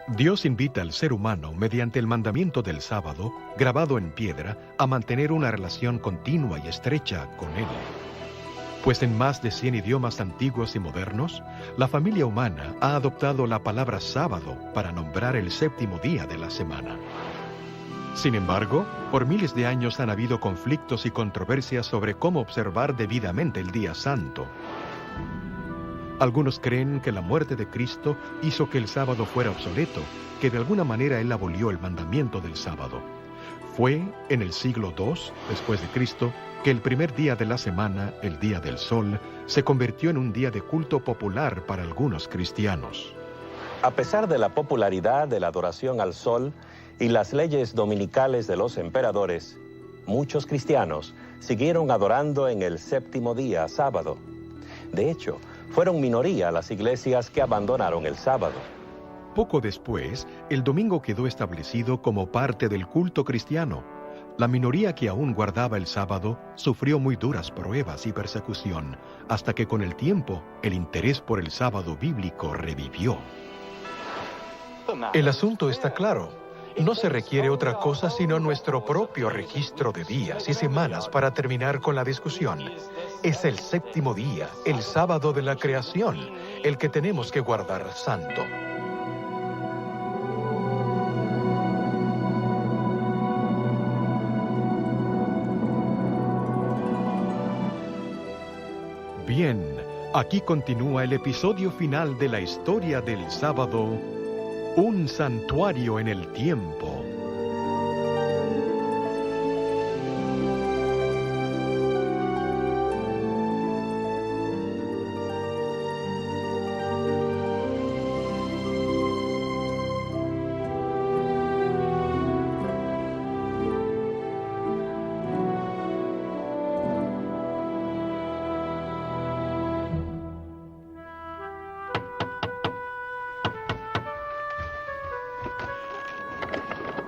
Dios invita al ser humano, mediante el mandamiento del sábado, grabado en piedra, a mantener una relación continua y estrecha con Él. Pues en más de 100 idiomas antiguos y modernos, la familia humana ha adoptado la palabra sábado para nombrar el séptimo día de la semana. Sin embargo, por miles de años han habido conflictos y controversias sobre cómo observar debidamente el día santo. Algunos creen que la muerte de Cristo hizo que el sábado fuera obsoleto, que de alguna manera Él abolió el mandamiento del sábado. Fue en el siglo II, después de Cristo, que el primer día de la semana, el día del sol, se convirtió en un día de culto popular para algunos cristianos. A pesar de la popularidad de la adoración al sol y las leyes dominicales de los emperadores, muchos cristianos siguieron adorando en el séptimo día, sábado. De hecho, fueron minoría las iglesias que abandonaron el sábado. Poco después, el domingo quedó establecido como parte del culto cristiano. La minoría que aún guardaba el sábado sufrió muy duras pruebas y persecución, hasta que con el tiempo el interés por el sábado bíblico revivió. El asunto está claro. No se requiere otra cosa sino nuestro propio registro de días y semanas para terminar con la discusión. Es el séptimo día, el sábado de la creación, el que tenemos que guardar santo. Bien, aquí continúa el episodio final de la historia del sábado, un santuario en el tiempo.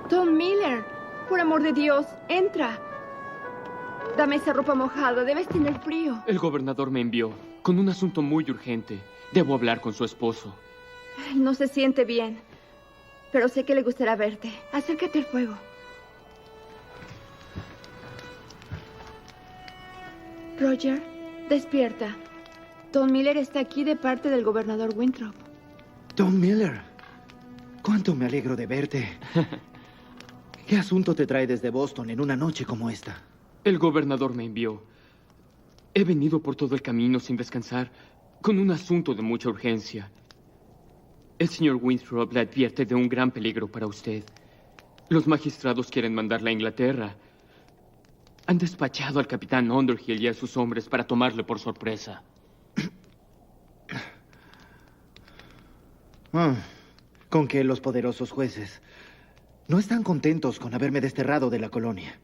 Tom Miller, por amor de Dios, entra. Dame esa ropa mojada, debes tener frío. El gobernador me envió con un asunto muy urgente. Debo hablar con su esposo. No se siente bien, pero sé que le gustará verte. Acércate al fuego. Roger, despierta. Tom Miller está aquí de parte del gobernador Winthrop. Tom Miller, cuánto me alegro de verte. ¿Qué asunto te trae desde Boston en una noche como esta? El gobernador me envió. He venido por todo el camino sin descansar, con un asunto de mucha urgencia. El señor Winthrop le advierte de un gran peligro para usted. Los magistrados quieren mandarla a Inglaterra. Han despachado al capitán Underhill y a sus hombres para tomarle por sorpresa. Con que los poderosos jueces no están contentos con haberme desterrado de la colonia.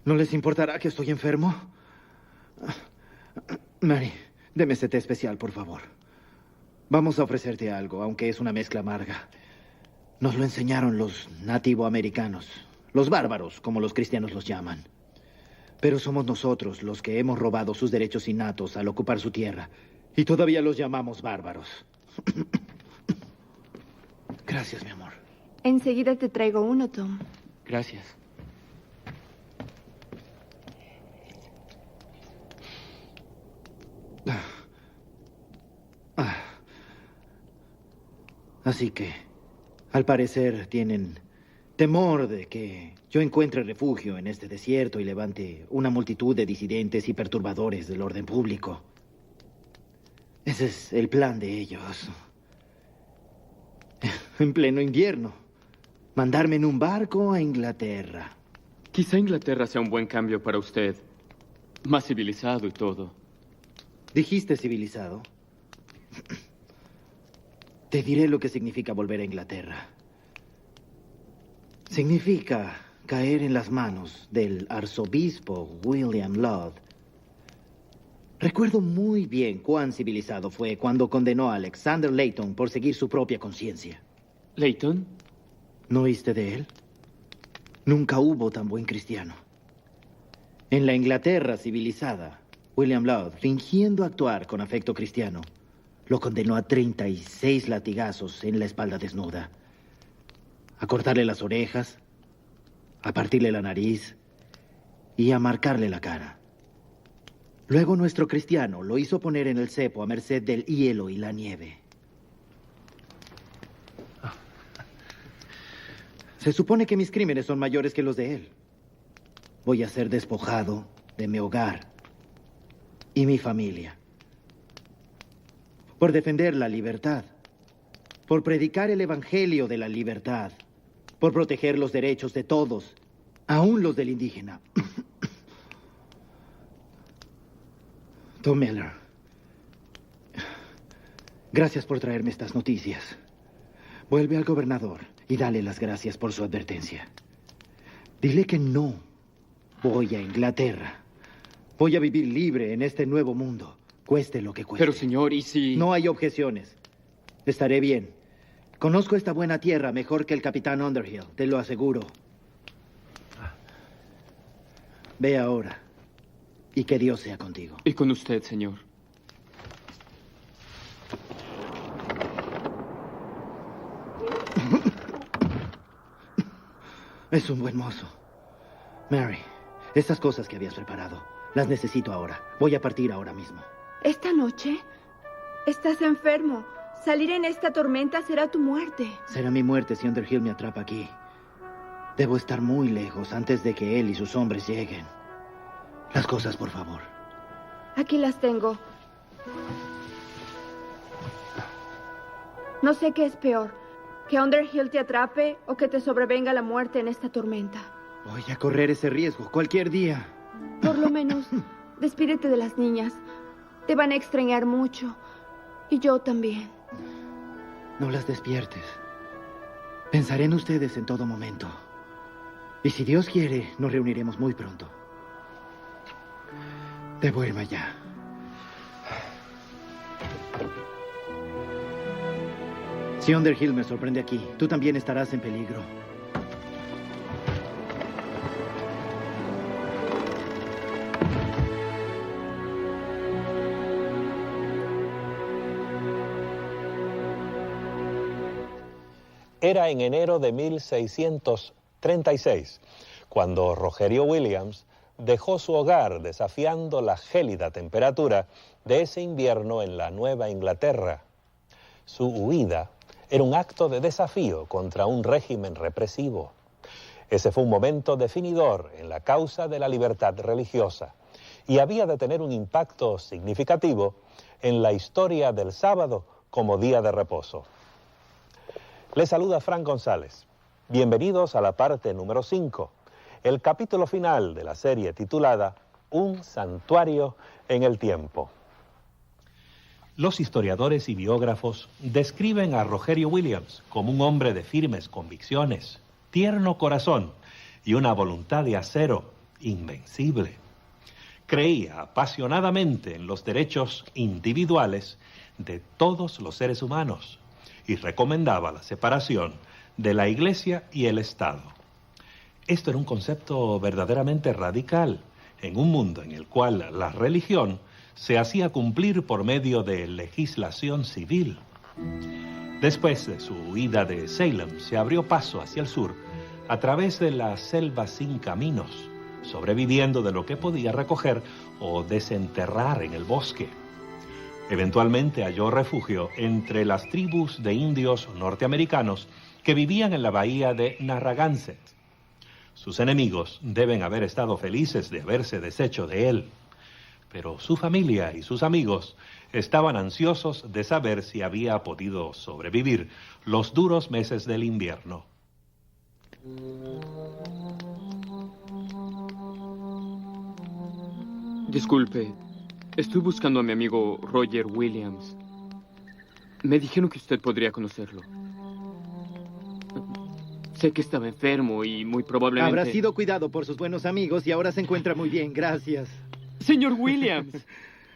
¿No les importará que estoy enfermo? Mary, deme ese té especial, por favor. Vamos a ofrecerte algo, aunque es una mezcla amarga. Nos lo enseñaron los nativoamericanos, los bárbaros, como los cristianos los llaman. Pero somos nosotros los que hemos robado sus derechos innatos al ocupar su tierra, y todavía los llamamos bárbaros. Gracias, mi amor. Enseguida te traigo uno, Tom. Gracias. Así que, al parecer, tienen temor de que yo encuentre refugio en este desierto y levante una multitud de disidentes y perturbadores del orden público. Ese es el plan de ellos. En pleno invierno, mandarme en un barco a Inglaterra. Quizá Inglaterra sea un buen cambio para usted. Más civilizado y todo. ¿Dijiste civilizado? Te diré lo que significa volver a Inglaterra. Significa caer en las manos del arzobispo William Laud. Recuerdo muy bien cuán civilizado fue cuando condenó a Alexander Layton por seguir su propia conciencia. ¿Layton? ¿No oíste de él? Nunca hubo tan buen cristiano. En la Inglaterra civilizada, William Laud, fingiendo actuar con afecto cristiano, lo condenó a 36 latigazos en la espalda desnuda, a cortarle las orejas, a partirle la nariz y a marcarle la cara. Luego nuestro cristiano lo hizo poner en el cepo a merced del hielo y la nieve. Se supone que mis crímenes son mayores que los de él. Voy a ser despojado de mi hogar y mi familia. Por defender la libertad. Por predicar el evangelio de la libertad. Por proteger los derechos de todos, aún los del indígena. Tom Miller, gracias por traerme estas noticias. Vuelve al gobernador y dale las gracias por su advertencia. Dile que no voy a Inglaterra. Voy a vivir libre en este nuevo mundo, cueste lo que cueste. Pero, señor, ¿y si...? No hay objeciones. Estaré bien. Conozco esta buena tierra mejor que el capitán Underhill, te lo aseguro. Ve ahora. Y que Dios sea contigo. Y con usted, señor. Es un buen mozo. Mary, estas cosas que habías preparado, las necesito ahora. Voy a partir ahora mismo. ¿Esta noche? Estás enfermo. Salir en esta tormenta será tu muerte. Será mi muerte si Underhill me atrapa aquí. Debo estar muy lejos antes de que él y sus hombres lleguen. Las cosas, por favor. Aquí las tengo. No sé qué es peor, que Underhill te atrape o que te sobrevenga la muerte en esta tormenta. Voy a correr ese riesgo cualquier día. Por lo menos, despídete de las niñas. Te van a extrañar mucho. Y yo también. No las despiertes. Pensaré en ustedes en todo momento. Y si Dios quiere, nos reuniremos muy pronto. Debo irme ya. Si Underhill me sorprende aquí, tú también estarás en peligro. Era en enero de 1636, cuando Rogerio Williams dejó su hogar desafiando la gélida temperatura de ese invierno en la Nueva Inglaterra. Su huida era un acto de desafío contra un régimen represivo. Ese fue un momento definidor en la causa de la libertad religiosa y había de tener un impacto significativo en la historia del sábado como día de reposo. Les saluda Frank González. Bienvenidos a la parte número 5, el capítulo final de la serie titulada Un santuario en el tiempo. Los historiadores y biógrafos describen a Rogerio Williams como un hombre de firmes convicciones, tierno corazón y una voluntad de acero invencible. Creía apasionadamente en los derechos individuales de todos los seres humanos y recomendaba la separación de la Iglesia y el Estado. Esto era un concepto verdaderamente radical en un mundo en el cual la religión se hacía cumplir por medio de legislación civil. Después de su huida de Salem, se abrió paso hacia el sur a través de la selva sin caminos, sobreviviendo de lo que podía recoger o desenterrar en el bosque. Eventualmente halló refugio entre las tribus de indios norteamericanos que vivían en la bahía de Narragansett. Sus enemigos deben haber estado felices de haberse deshecho de él, pero su familia y sus amigos estaban ansiosos de saber si había podido sobrevivir los duros meses del invierno. Disculpe, estoy buscando a mi amigo Roger Williams. Me dijeron que usted podría conocerlo. Sé que estaba enfermo y muy probablemente... Habrá sido cuidado por sus buenos amigos y ahora se encuentra muy bien, gracias. ¡Señor Williams!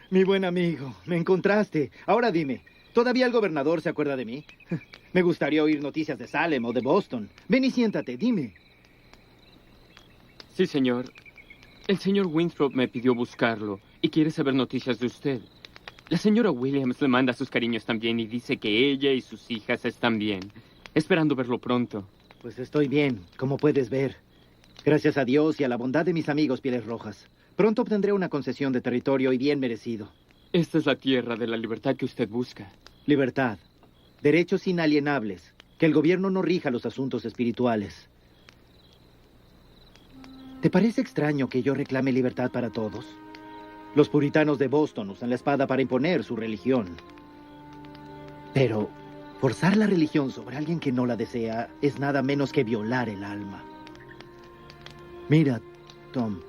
Mi buen amigo, me encontraste. Ahora dime, ¿todavía el gobernador se acuerda de mí? Me gustaría oír noticias de Salem o de Boston. Ven y siéntate, dime. Sí, señor. El señor Winthrop me pidió buscarlo y quiere saber noticias de usted. La señora Williams le manda sus cariños también y dice que ella y sus hijas están bien. Esperando verlo pronto. Pues estoy bien, como puedes ver. Gracias a Dios y a la bondad de mis amigos Pieles Rojas. Pronto obtendré una concesión de territorio y bien merecido. Esta es la tierra de la libertad que usted busca. Libertad. Derechos inalienables. Que el gobierno no rija los asuntos espirituales. ¿Te parece extraño que yo reclame libertad para todos? Los puritanos de Boston usan la espada para imponer su religión. Pero forzar la religión sobre alguien que no la desea es nada menos que violar el alma. Mira, Tom,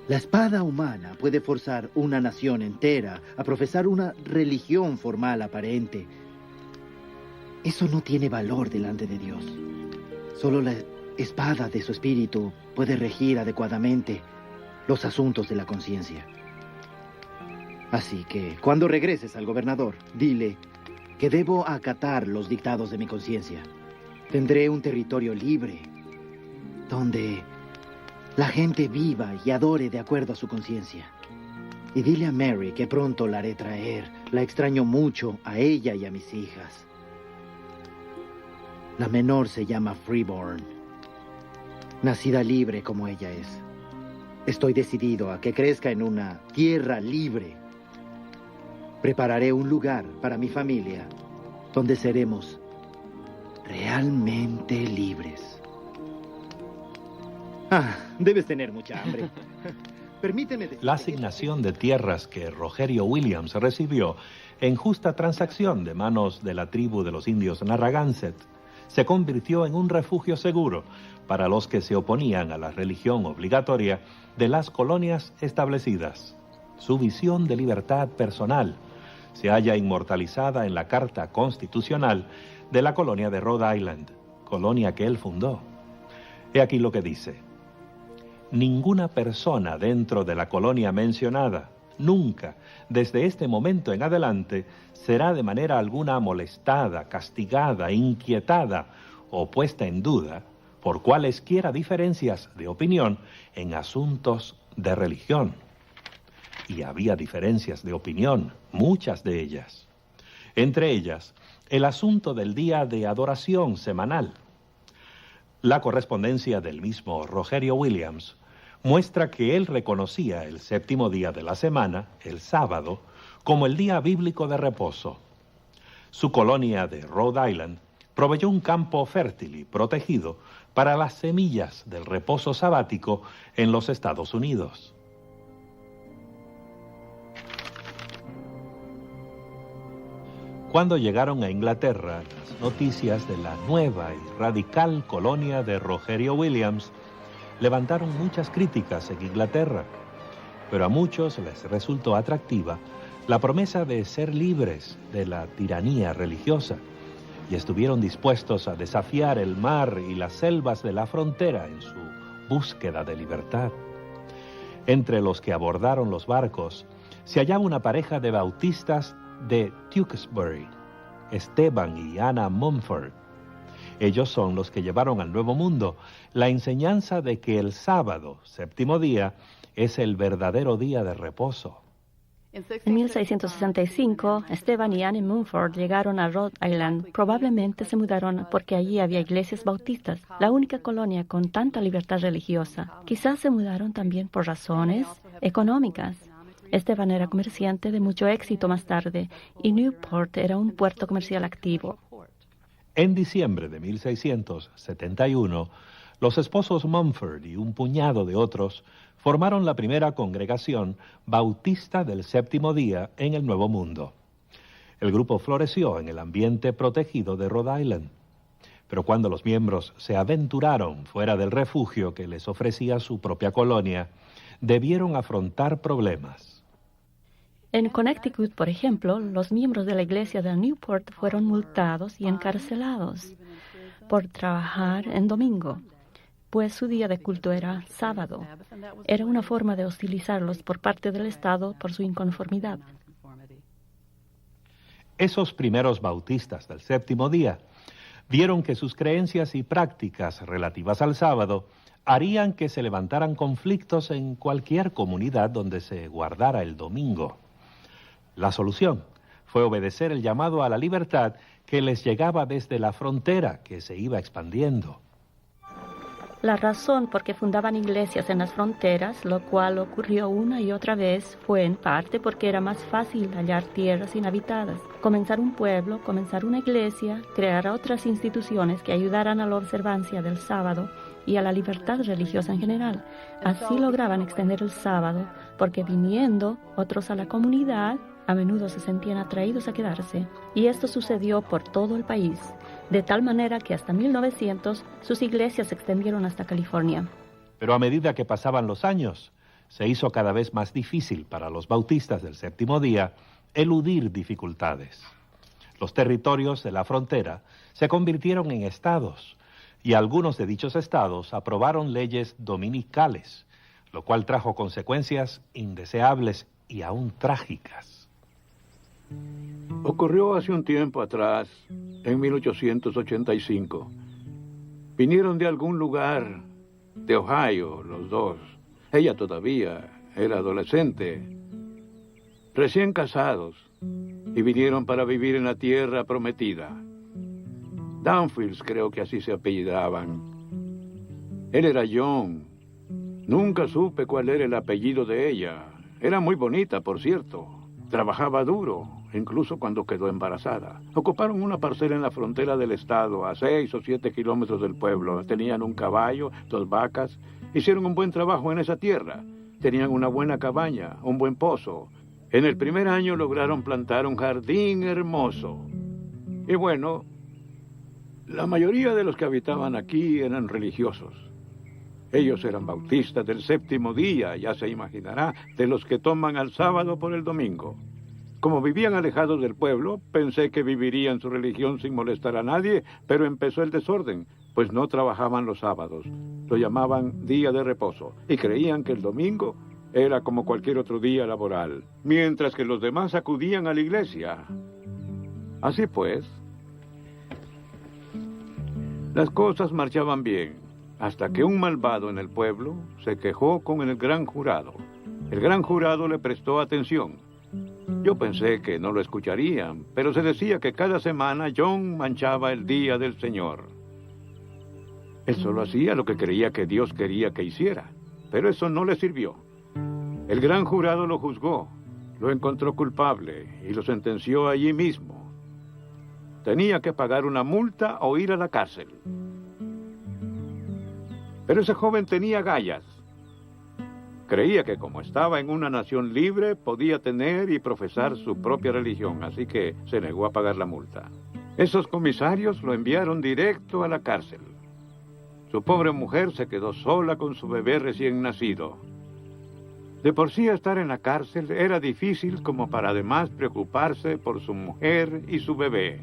la espada humana puede forzar una nación entera a profesar una religión formal aparente. Eso no tiene valor delante de Dios. Solo la espada de su espíritu puede regir adecuadamente los asuntos de la conciencia. Así que, cuando regreses al gobernador, dile que debo acatar los dictados de mi conciencia. Tendré un territorio libre, donde la gente viva y adore de acuerdo a su conciencia. Y dile a Mary que pronto la haré traer. La extraño mucho a ella y a mis hijas. La menor se llama Freeborn, nacida libre como ella es. Estoy decidido a que crezca en una tierra libre. Prepararé un lugar para mi familia donde seremos realmente libres. Debes tener mucha hambre. Permíteme decirte... La asignación de tierras que Rogerio Williams recibió en justa transacción de manos de la tribu de los indios Narragansett se convirtió en un refugio seguro para los que se oponían a la religión obligatoria de las colonias establecidas. Su visión de libertad personal se halla inmortalizada en la Carta Constitucional de la colonia de Rhode Island, colonia que él fundó. He aquí lo que dice: ninguna persona dentro de la colonia mencionada, nunca, desde este momento en adelante, será de manera alguna molestada, castigada, inquietada o puesta en duda por cualesquiera diferencias de opinión en asuntos de religión. Y había diferencias de opinión, muchas de ellas. Entre ellas, el asunto del día de adoración semanal. La correspondencia del mismo Rogerio Williams muestra que él reconocía el séptimo día de la semana, el sábado, como el día bíblico de reposo. Su colonia de Rhode Island proveyó un campo fértil y protegido para las semillas del reposo sabático en los Estados Unidos. Cuando llegaron a Inglaterra las noticias de la nueva y radical colonia de Rogerio Williams, levantaron muchas críticas en Inglaterra, pero a muchos les resultó atractiva la promesa de ser libres de la tiranía religiosa y estuvieron dispuestos a desafiar el mar y las selvas de la frontera en su búsqueda de libertad. Entre los que abordaron los barcos se hallaba una pareja de bautistas de Tewkesbury, Esteban y Anna Mumford. Ellos son los que llevaron al Nuevo Mundo la enseñanza de que el sábado, séptimo día, es el verdadero día de reposo. En 1665, Esteban y Anne Mumford llegaron a Rhode Island. Probablemente se mudaron porque allí había iglesias bautistas, la única colonia con tanta libertad religiosa. Quizás se mudaron también por razones económicas. Esteban era comerciante de mucho éxito más tarde y Newport era un puerto comercial activo. En diciembre de 1671, los esposos Mumford y un puñado de otros formaron la primera congregación bautista del séptimo día en el Nuevo Mundo. El grupo floreció en el ambiente protegido de Rhode Island, pero cuando los miembros se aventuraron fuera del refugio que les ofrecía su propia colonia, debieron afrontar problemas. En Connecticut, por ejemplo, los miembros de la iglesia de Newport fueron multados y encarcelados por trabajar en domingo, pues su día de culto era sábado. Era una forma de hostilizarlos por parte del Estado por su inconformidad. Esos primeros bautistas del séptimo día vieron que sus creencias y prácticas relativas al sábado harían que se levantaran conflictos en cualquier comunidad donde se guardara el domingo. La solución fue obedecer el llamado a la libertad que les llegaba desde la frontera que se iba expandiendo. La razón por qué fundaban iglesias en las fronteras, lo cual ocurrió una y otra vez, fue en parte porque era más fácil hallar tierras inhabitadas, comenzar un pueblo, comenzar una iglesia, crear otras instituciones que ayudaran a la observancia del sábado y a la libertad religiosa en general. Así lograban extender el sábado, porque viniendo otros a la comunidad, a menudo se sentían atraídos a quedarse. Y esto sucedió por todo el país, de tal manera que hasta 1900 sus iglesias se extendieron hasta California. Pero a medida que pasaban los años, se hizo cada vez más difícil para los bautistas del séptimo día eludir dificultades. Los territorios de la frontera se convirtieron en estados, y algunos de dichos estados aprobaron leyes dominicales, lo cual trajo consecuencias indeseables y aún trágicas. Ocurrió hace un tiempo atrás, en 1885. Vinieron de algún lugar de Ohio, los dos. Ella todavía era adolescente, recién casados, y vinieron para vivir en la tierra prometida. Danfields, creo que así se apellidaban. Él era John. Nunca supe cuál era el apellido de ella. Era muy bonita, por cierto. Trabajaba duro, incluso cuando quedó embarazada. Ocuparon una parcela en la frontera del estado, a 6 o 7 kilómetros del pueblo. Tenían un caballo, 2 vacas. Hicieron un buen trabajo en esa tierra. Tenían una buena cabaña, un buen pozo. En el primer año lograron plantar un jardín hermoso. Y bueno, la mayoría de los que habitaban aquí eran religiosos. Ellos eran bautistas del séptimo día, ya se imaginará, de los que toman al sábado por el domingo. Como vivían alejados del pueblo, pensé que vivirían su religión sin molestar a nadie, pero empezó el desorden, pues no trabajaban los sábados. Lo llamaban día de reposo y creían que el domingo era como cualquier otro día laboral, mientras que los demás acudían a la iglesia. Así pues, las cosas marchaban bien, hasta que un malvado en el pueblo se quejó con el gran jurado. El gran jurado le prestó atención. Yo pensé que no lo escucharían, pero se decía que cada semana John manchaba el día del Señor. Él solo hacía lo que creía que Dios quería que hiciera, pero eso no le sirvió. El gran jurado lo juzgó, lo encontró culpable y lo sentenció allí mismo. Tenía que pagar una multa o ir a la cárcel. Pero ese joven tenía agallas. Creía que como estaba en una nación libre, podía tener y profesar su propia religión, así que se negó a pagar la multa. Esos comisarios lo enviaron directo a la cárcel. Su pobre mujer se quedó sola con su bebé recién nacido. De por sí estar en la cárcel era difícil como para además preocuparse por su mujer y su bebé.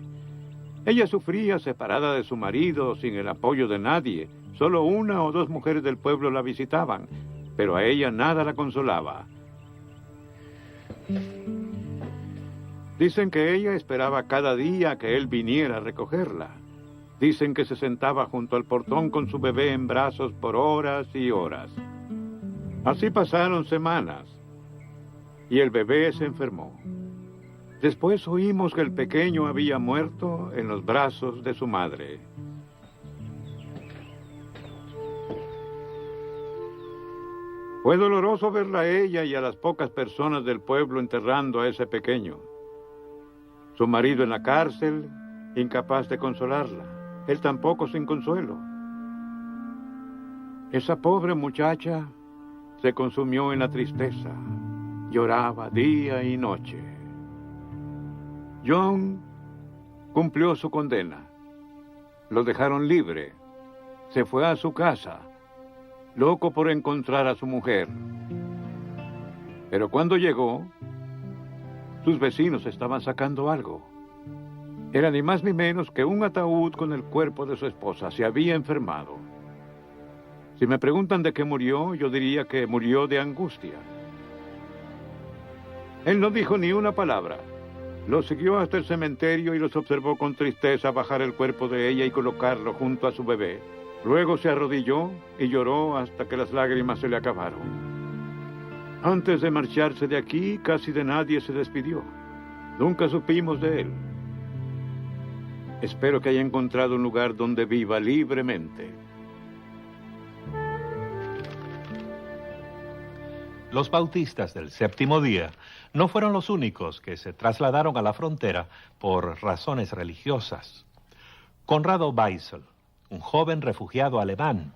Ella sufría separada de su marido, sin el apoyo de nadie. Solo 1 o 2 mujeres del pueblo la visitaban, pero a ella nada la consolaba. Dicen que ella esperaba cada día que él viniera a recogerla. Dicen que se sentaba junto al portón con su bebé en brazos por horas y horas. Así pasaron semanas, y el bebé se enfermó. Después oímos que el pequeño había muerto en los brazos de su madre. Fue doloroso verla a ella y a las pocas personas del pueblo enterrando a ese pequeño. Su marido en la cárcel, incapaz de consolarla. Él tampoco sin consuelo. Esa pobre muchacha se consumió en la tristeza. Lloraba día y noche. John cumplió su condena. Lo dejaron libre. Se fue a su casa, loco por encontrar a su mujer. Pero cuando llegó, sus vecinos estaban sacando algo. Era ni más ni menos que un ataúd con el cuerpo de su esposa. Se había enfermado. Si me preguntan de qué murió, yo diría que murió de angustia. Él no dijo ni una palabra. Los siguió hasta el cementerio y los observó con tristeza bajar el cuerpo de ella y colocarlo junto a su bebé. Luego se arrodilló y lloró hasta que las lágrimas se le acabaron. Antes de marcharse de aquí, casi de nadie se despidió. Nunca supimos de él. Espero que haya encontrado un lugar donde viva libremente. Los bautistas del séptimo día no fueron los únicos que se trasladaron a la frontera por razones religiosas. Conrado Weissel, un joven refugiado alemán,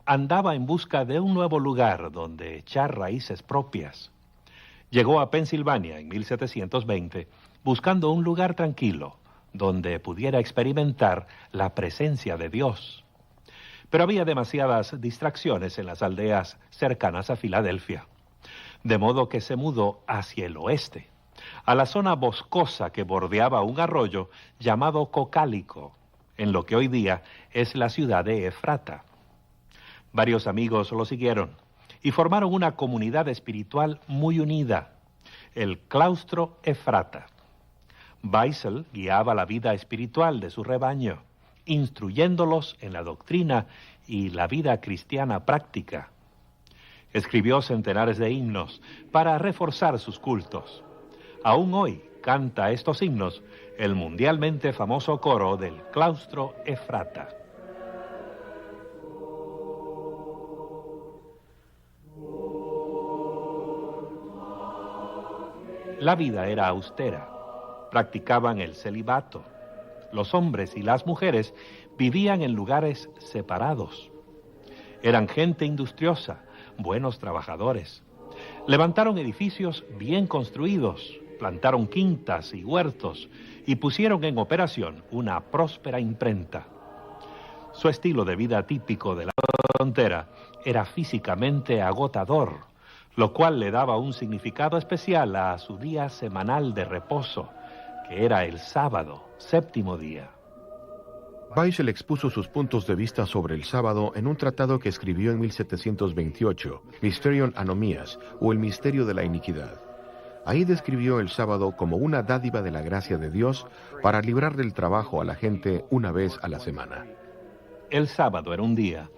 andaba en busca de un nuevo lugar donde echar raíces propias. Llegó a Pensilvania en 1720 buscando un lugar tranquilo donde pudiera experimentar la presencia de Dios. Pero había demasiadas distracciones en las aldeas cercanas a Filadelfia, de modo que se mudó hacia el oeste, a la zona boscosa que bordeaba un arroyo llamado Cocalico, en lo que hoy día es la ciudad de Efrata. Varios amigos lo siguieron y formaron una comunidad espiritual muy unida, el Claustro Efrata. Weissel guiaba la vida espiritual de su rebaño, instruyéndolos en la doctrina y la vida cristiana práctica. Escribió centenares de himnos para reforzar sus cultos. Aún hoy canta estos himnos el mundialmente famoso coro del Claustro Efrata. La vida era austera. Practicaban el celibato. Los hombres y las mujeres vivían en lugares separados. Eran gente industriosa, buenos trabajadores. Levantaron edificios bien construidos, plantaron quintas y huertos y pusieron en operación una próspera imprenta. Su estilo de vida típico de la frontera era físicamente agotador, lo cual le daba un significado especial a su día semanal de reposo, que era el sábado, séptimo día. Weissel expuso sus puntos de vista sobre el sábado en un tratado que escribió en 1728, Mysterion Anomias, o el misterio de la iniquidad. Ahí describió el sábado como una dádiva de la gracia de Dios para librar del trabajo a la gente una vez a la semana. El sábado era un día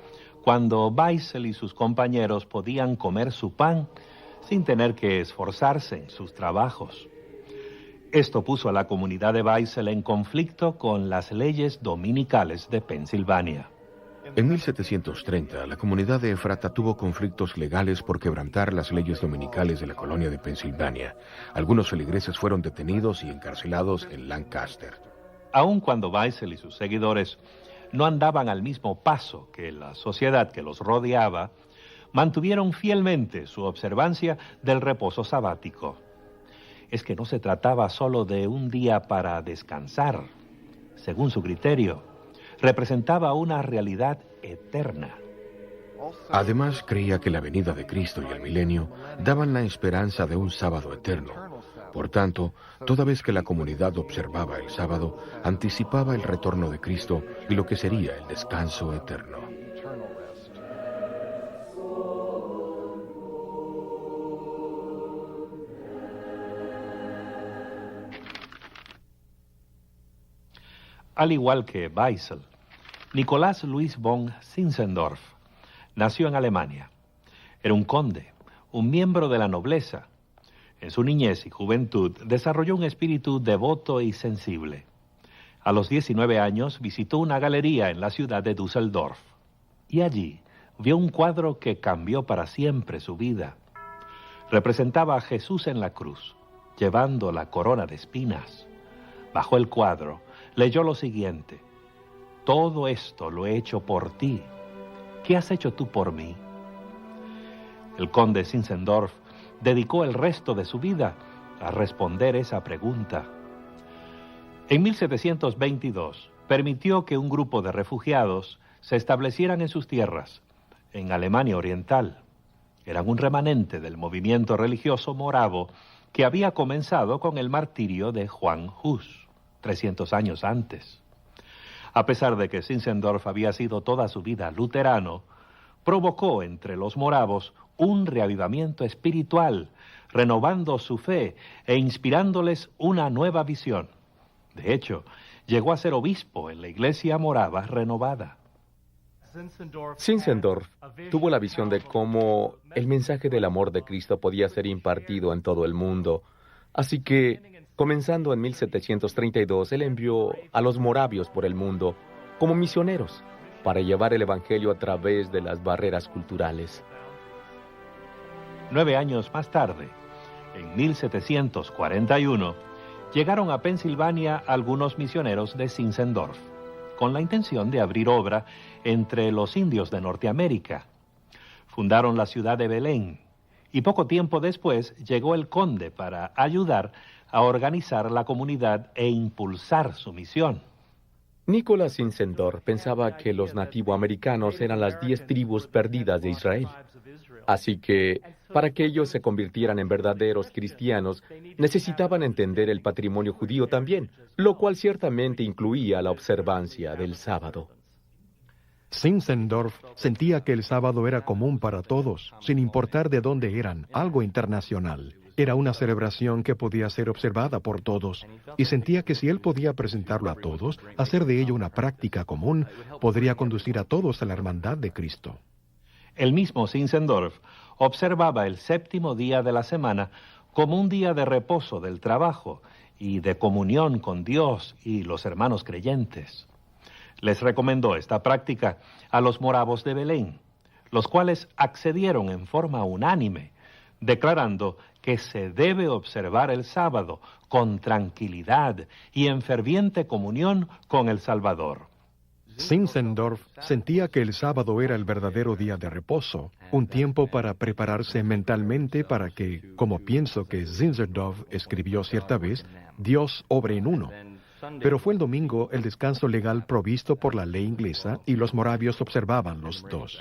cuando Weissel y sus compañeros podían comer su pan sin tener que esforzarse en sus trabajos. Esto puso a la comunidad de Weissel en conflicto con las leyes dominicales de Pensilvania. En 1730, la comunidad de Efrata tuvo conflictos legales por quebrantar las leyes dominicales de la colonia de Pensilvania. Algunos feligreses fueron detenidos y encarcelados en Lancaster. Aun cuando Weissel y sus seguidores no andaban al mismo paso que la sociedad que los rodeaba, mantuvieron fielmente su observancia del reposo sabático. Es que no se trataba solo de un día para descansar. Según su criterio, representaba una realidad eterna. Además, creía que la venida de Cristo y el milenio daban la esperanza de un sábado eterno. Por tanto, toda vez que la comunidad observaba el sábado, anticipaba el retorno de Cristo y lo que sería el descanso eterno. Al igual que Weissel, Nicolás Luis von Zinzendorf nació en Alemania. Era un conde, un miembro de la nobleza. En su niñez y juventud desarrolló un espíritu devoto y sensible. A los 19 años visitó una galería en la ciudad de Düsseldorf y allí vio un cuadro que cambió para siempre su vida. Representaba a Jesús en la cruz, llevando la corona de espinas. Bajo el cuadro leyó lo siguiente: todo esto lo he hecho por ti. ¿Qué has hecho tú por mí? El conde Zinzendorf dedicó el resto de su vida a responder esa pregunta. En 1722 permitió que un grupo de refugiados se establecieran en sus tierras, en Alemania Oriental. Eran un remanente del movimiento religioso moravo que había comenzado con el martirio de Juan Hus, 300 años antes. A pesar de que Zinzendorf había sido toda su vida luterano, provocó entre los moravos un reavivamiento espiritual, renovando su fe e inspirándoles una nueva visión. De hecho, llegó a ser obispo en la iglesia morava renovada. Zinzendorf tuvo la visión de cómo el mensaje del amor de Cristo podía ser impartido en todo el mundo. Así que Comenzando en 1732, él envió a los moravios por el mundo como misioneros para llevar el evangelio a través de las barreras culturales. 9 años más tarde, en 1741, llegaron a Pensilvania algunos misioneros de Zinzendorf, con la intención de abrir obra entre los indios de Norteamérica. Fundaron la ciudad de Belén, y poco tiempo después llegó el conde para ayudar a organizar la comunidad e impulsar su misión. Nicholas Zinzendorf pensaba que los nativoamericanos eran las 10 tribus perdidas de Israel. Así que, para que ellos se convirtieran en verdaderos cristianos, necesitaban entender el patrimonio judío también, lo cual ciertamente incluía la observancia del sábado. Zinzendorf sentía que el sábado era común para todos, sin importar de dónde eran, algo internacional. Era una celebración que podía ser observada por todos, y sentía que si él podía presentarlo a todos, hacer de ello una práctica común, podría conducir a todos a la hermandad de Cristo. El mismo Zinzendorf observaba el 7º día de la semana como un día de reposo del trabajo y de comunión con Dios y los hermanos creyentes. Les recomendó esta práctica a los moravos de Belén, los cuales accedieron en forma unánime, declarando que se debe observar el sábado con tranquilidad y en ferviente comunión con el Salvador. Zinzendorf sentía que el sábado era el verdadero día de reposo, un tiempo para prepararse mentalmente para que, como pienso que Zinzendorf escribió cierta vez, Dios obre en uno. Pero fue el domingo el descanso legal provisto por la ley inglesa y los moravios observaban los dos.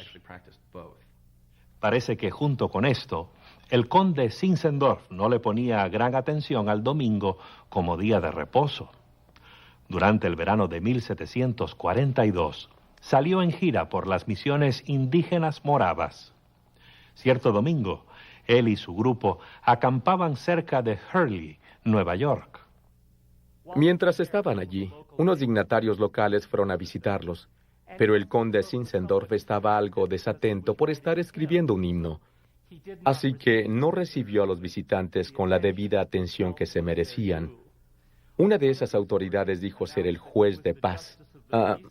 Parece que junto con esto, el conde Zinzendorf no le ponía gran atención al domingo como día de reposo. Durante el verano de 1742, salió en gira por las misiones indígenas moravas. Cierto domingo, él y su grupo acampaban cerca de Hurley, Nueva York. Mientras estaban allí, unos dignatarios locales fueron a visitarlos, pero el conde Zinzendorf estaba algo desatento por estar escribiendo un himno. Así que no recibió a los visitantes con la debida atención que se merecían. Una de esas autoridades dijo ser el juez de paz.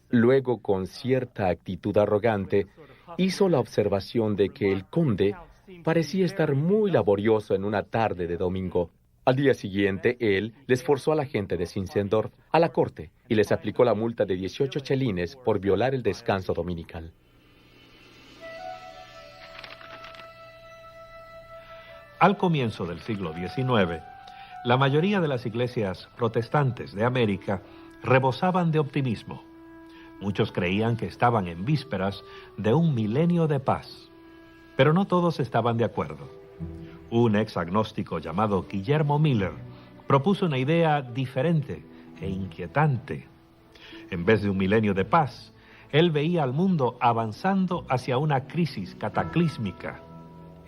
Luego, con cierta actitud arrogante, hizo la observación de que el conde parecía estar muy laborioso en una tarde de domingo. Al día siguiente, él les forzó a la gente de Zinzendorf a la corte y les aplicó la multa de 18 chelines por violar el descanso dominical. Al comienzo del siglo XIX, la mayoría de las iglesias protestantes de América rebosaban de optimismo. Muchos creían que estaban en vísperas de un milenio de paz, pero no todos estaban de acuerdo. Un ex agnóstico llamado Guillermo Miller propuso una idea diferente e inquietante. En vez de un milenio de paz, él veía al mundo avanzando hacia una crisis cataclísmica,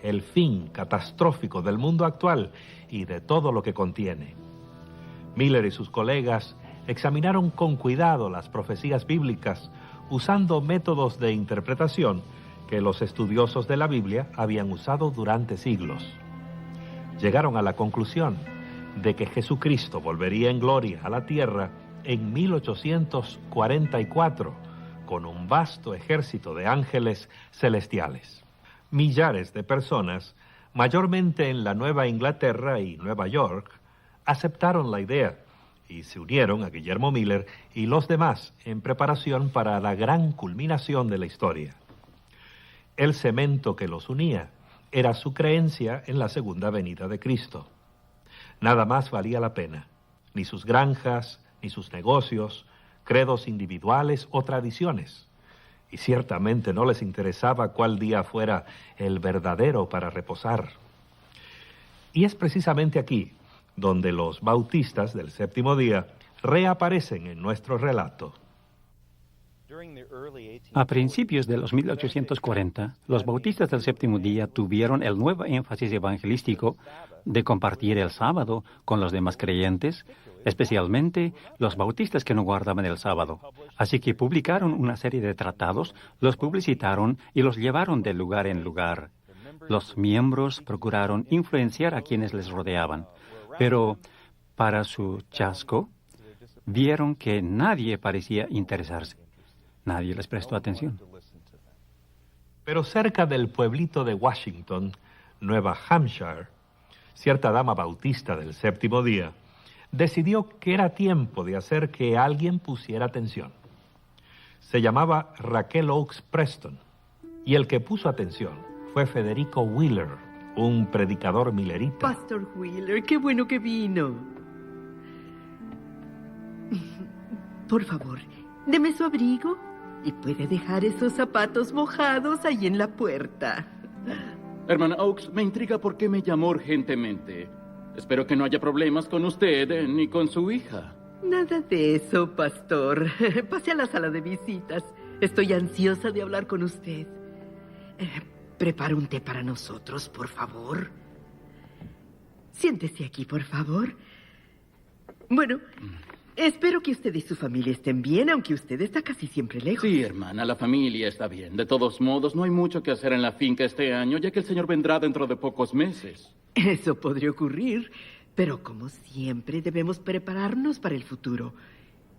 el fin catastrófico del mundo actual y de todo lo que contiene. Miller y sus colegas examinaron con cuidado las profecías bíblicas usando métodos de interpretación que los estudiosos de la Biblia habían usado durante siglos. Llegaron a la conclusión de que Jesucristo volvería en gloria a la tierra en 1844 con un vasto ejército de ángeles celestiales. Millares de personas, mayormente en la Nueva Inglaterra y Nueva York, aceptaron la idea y se unieron a Guillermo Miller y los demás en preparación para la gran culminación de la historia. El cemento que los unía era su creencia en la segunda venida de Cristo. Nada más valía la pena, ni sus granjas, ni sus negocios, credos individuales o tradiciones. Y ciertamente no les interesaba cuál día fuera el verdadero para reposar. Y es precisamente aquí donde los bautistas del séptimo día reaparecen en nuestro relato. A principios de los 1840, los bautistas del séptimo día tuvieron el nuevo énfasis evangelístico de compartir el sábado con los demás creyentes, especialmente los bautistas que no guardaban el sábado. Así que publicaron una serie de tratados, los publicitaron y los llevaron de lugar en lugar. Los miembros procuraron influenciar a quienes les rodeaban. Pero Para su chasco, vieron que nadie parecía interesarse. Nadie les prestó atención. Pero cerca del pueblito de Washington, Nueva Hampshire, cierta dama bautista del séptimo día decidió que era tiempo de hacer que alguien pusiera atención. Se llamaba Raquel Oakes Preston, y el que puso atención fue Federico Wheeler, un predicador millerita. Pastor Wheeler, qué bueno que vino. Por favor, deme su abrigo y puede dejar esos zapatos mojados ahí en la puerta. Hermana Oakes, me intriga por qué me llamó urgentemente. Espero que no haya problemas con usted ni con su hija. Nada de eso, pastor. Pase a la sala de visitas. Estoy ansiosa de hablar con usted. Prepara un té para nosotros, por favor. Siéntese aquí, por favor. Bueno, espero que usted y su familia estén bien, aunque usted está casi siempre lejos. Sí, hermana, la familia está bien. De todos modos, no hay mucho que hacer en la finca este año, ya que el señor vendrá dentro de pocos meses. Eso podría ocurrir, pero como siempre debemos prepararnos para el futuro.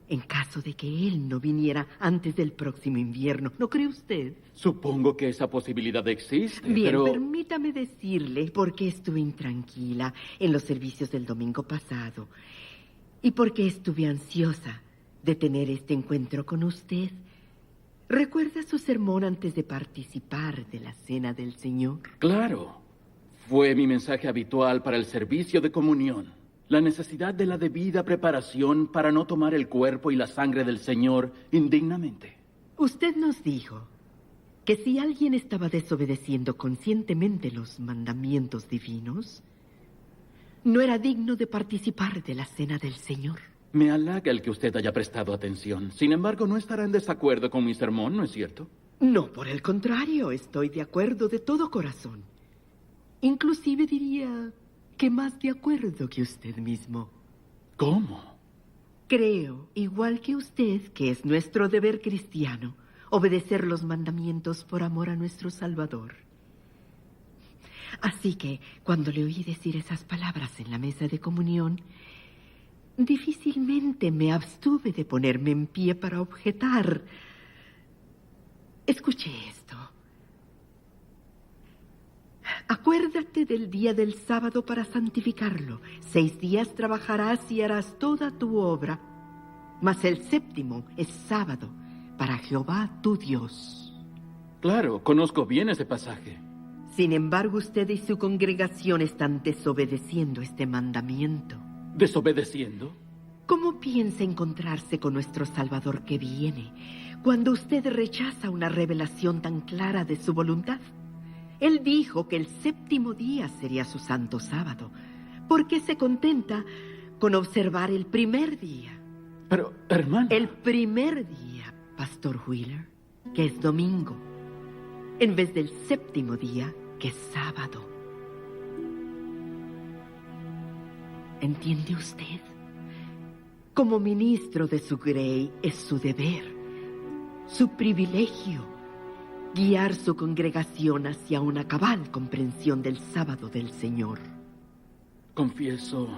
En caso de que él no viniera antes del próximo invierno, ¿no cree usted? Supongo que esa posibilidad existe, Bien, pero... permítame decirle por qué estuve intranquila en los servicios del domingo pasado y por qué estuve ansiosa de tener este encuentro con usted. ¿Recuerda su sermón antes de participar de la Cena del Señor? Claro. Fue mi mensaje habitual para el servicio de comunión. La necesidad de la debida preparación para no tomar el cuerpo y la sangre del Señor indignamente. Usted nos dijo que si alguien estaba desobedeciendo conscientemente los mandamientos divinos, no era digno de participar de la Cena del Señor. Me halaga el que usted haya prestado atención. Sin embargo, no estará en desacuerdo con mi sermón, ¿no es cierto? No, por el contrario, estoy de acuerdo de todo corazón. Inclusive diría que más de acuerdo que usted mismo. ¿Cómo? Creo, igual que usted, que es nuestro deber cristiano obedecer los mandamientos por amor a nuestro Salvador. Así que, cuando le oí decir esas palabras en la mesa de comunión, difícilmente me abstuve de ponerme en pie para objetar. Escuche esto. Acuérdate del día del sábado para santificarlo. 6 días trabajarás y harás toda tu obra, mas el séptimo es sábado para Jehová tu Dios. Claro, conozco bien ese pasaje. Sin embargo, usted y su congregación están desobedeciendo este mandamiento. ¿Desobedeciendo? ¿Cómo piensa encontrarse con nuestro Salvador que viene cuando usted rechaza una revelación tan clara de su voluntad? Él dijo que el séptimo día sería su santo sábado. ¿Por qué se contenta con observar el primer día? Pero, hermano... El primer día, Pastor Wheeler, que es domingo, en vez del séptimo día, que es sábado. ¿Entiende usted? Como ministro de su Grey es su deber, su privilegio, guiar su congregación hacia una cabal comprensión del sábado del Señor. Confieso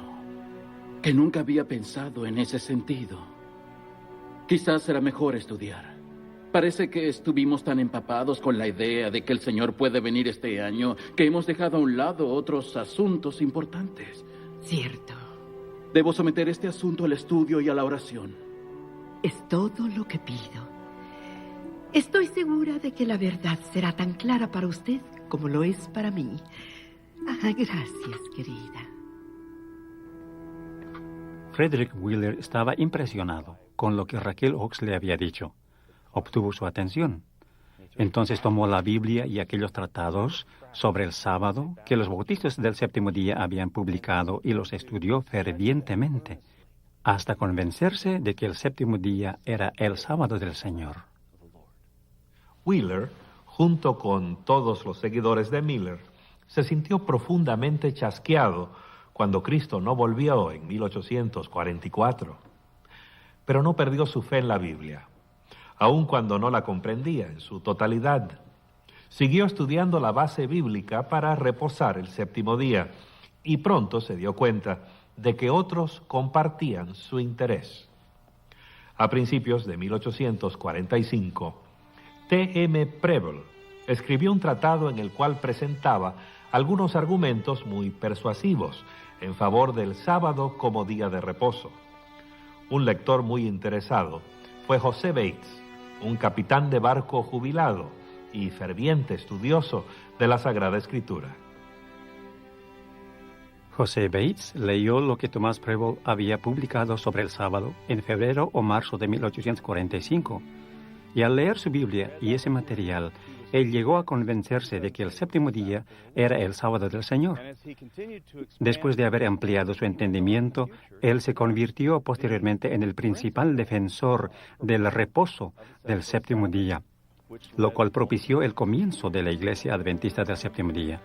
que nunca había pensado en ese sentido. Quizás será mejor estudiar. Parece que estuvimos tan empapados con la idea de que el Señor puede venir este año que hemos dejado a un lado otros asuntos importantes. Cierto. Debo someter este asunto al estudio y a la oración. Es todo lo que pido. Estoy segura de que la verdad será tan clara para usted como lo es para mí. Gracias, querida. Frederick Wheeler estaba impresionado con lo que Raquel Oakes le había dicho. Obtuvo su atención. Entonces tomó la Biblia y aquellos tratados sobre el sábado que los bautistas del séptimo día habían publicado y los estudió fervientemente, hasta convencerse de que el séptimo día era el sábado del Señor. Wheeler, junto con todos los seguidores de Miller, se sintió profundamente chasqueado cuando Cristo no volvió en 1844. Pero no perdió su fe en la Biblia, aun cuando no la comprendía en su totalidad. Siguió estudiando la base bíblica para reposar el séptimo día y pronto se dio cuenta de que otros compartían su interés. A principios de 1845, T.M. Preble escribió un tratado en el cual presentaba algunos argumentos muy persuasivos en favor del sábado como día de reposo. Un lector muy interesado fue José Bates, un capitán de barco jubilado y ferviente estudioso de la Sagrada Escritura. José Bates leyó lo que Thomas Preble había publicado sobre el sábado en febrero o marzo de 1845, y al leer su Biblia y ese material, él llegó a convencerse de que el séptimo día era el sábado del Señor. Después de haber ampliado su entendimiento, él se convirtió posteriormente en el principal defensor del reposo del séptimo día, lo cual propició el comienzo de la Iglesia Adventista del séptimo día.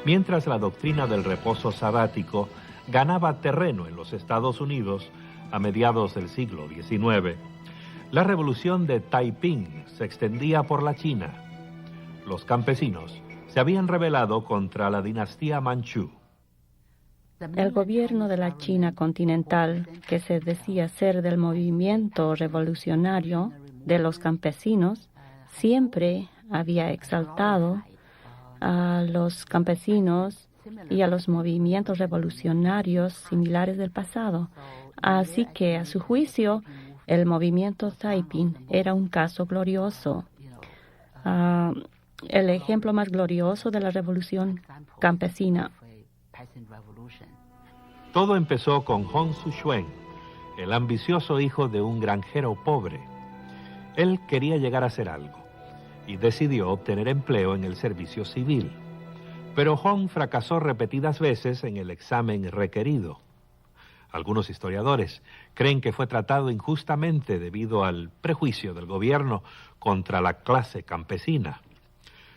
Mientras la doctrina del reposo sabático ganaba terreno en los Estados Unidos a mediados del siglo XIX, la revolución de Taiping se extendía por la China. Los campesinos se habían rebelado contra la dinastía Manchú. El gobierno de la China continental, que se decía ser del movimiento revolucionario de los campesinos, siempre había exaltado a los campesinos y a los movimientos revolucionarios similares del pasado. Así que, a su juicio, el movimiento Taiping era un caso glorioso. El ejemplo más glorioso de la revolución campesina. Todo empezó con Hong Xiuquan, el ambicioso hijo de un granjero pobre. Él quería llegar a hacer algo y decidió obtener empleo en el servicio civil. Pero Hong fracasó repetidas veces en el examen requerido. Algunos historiadores creen que fue tratado injustamente debido al prejuicio del gobierno contra la clase campesina.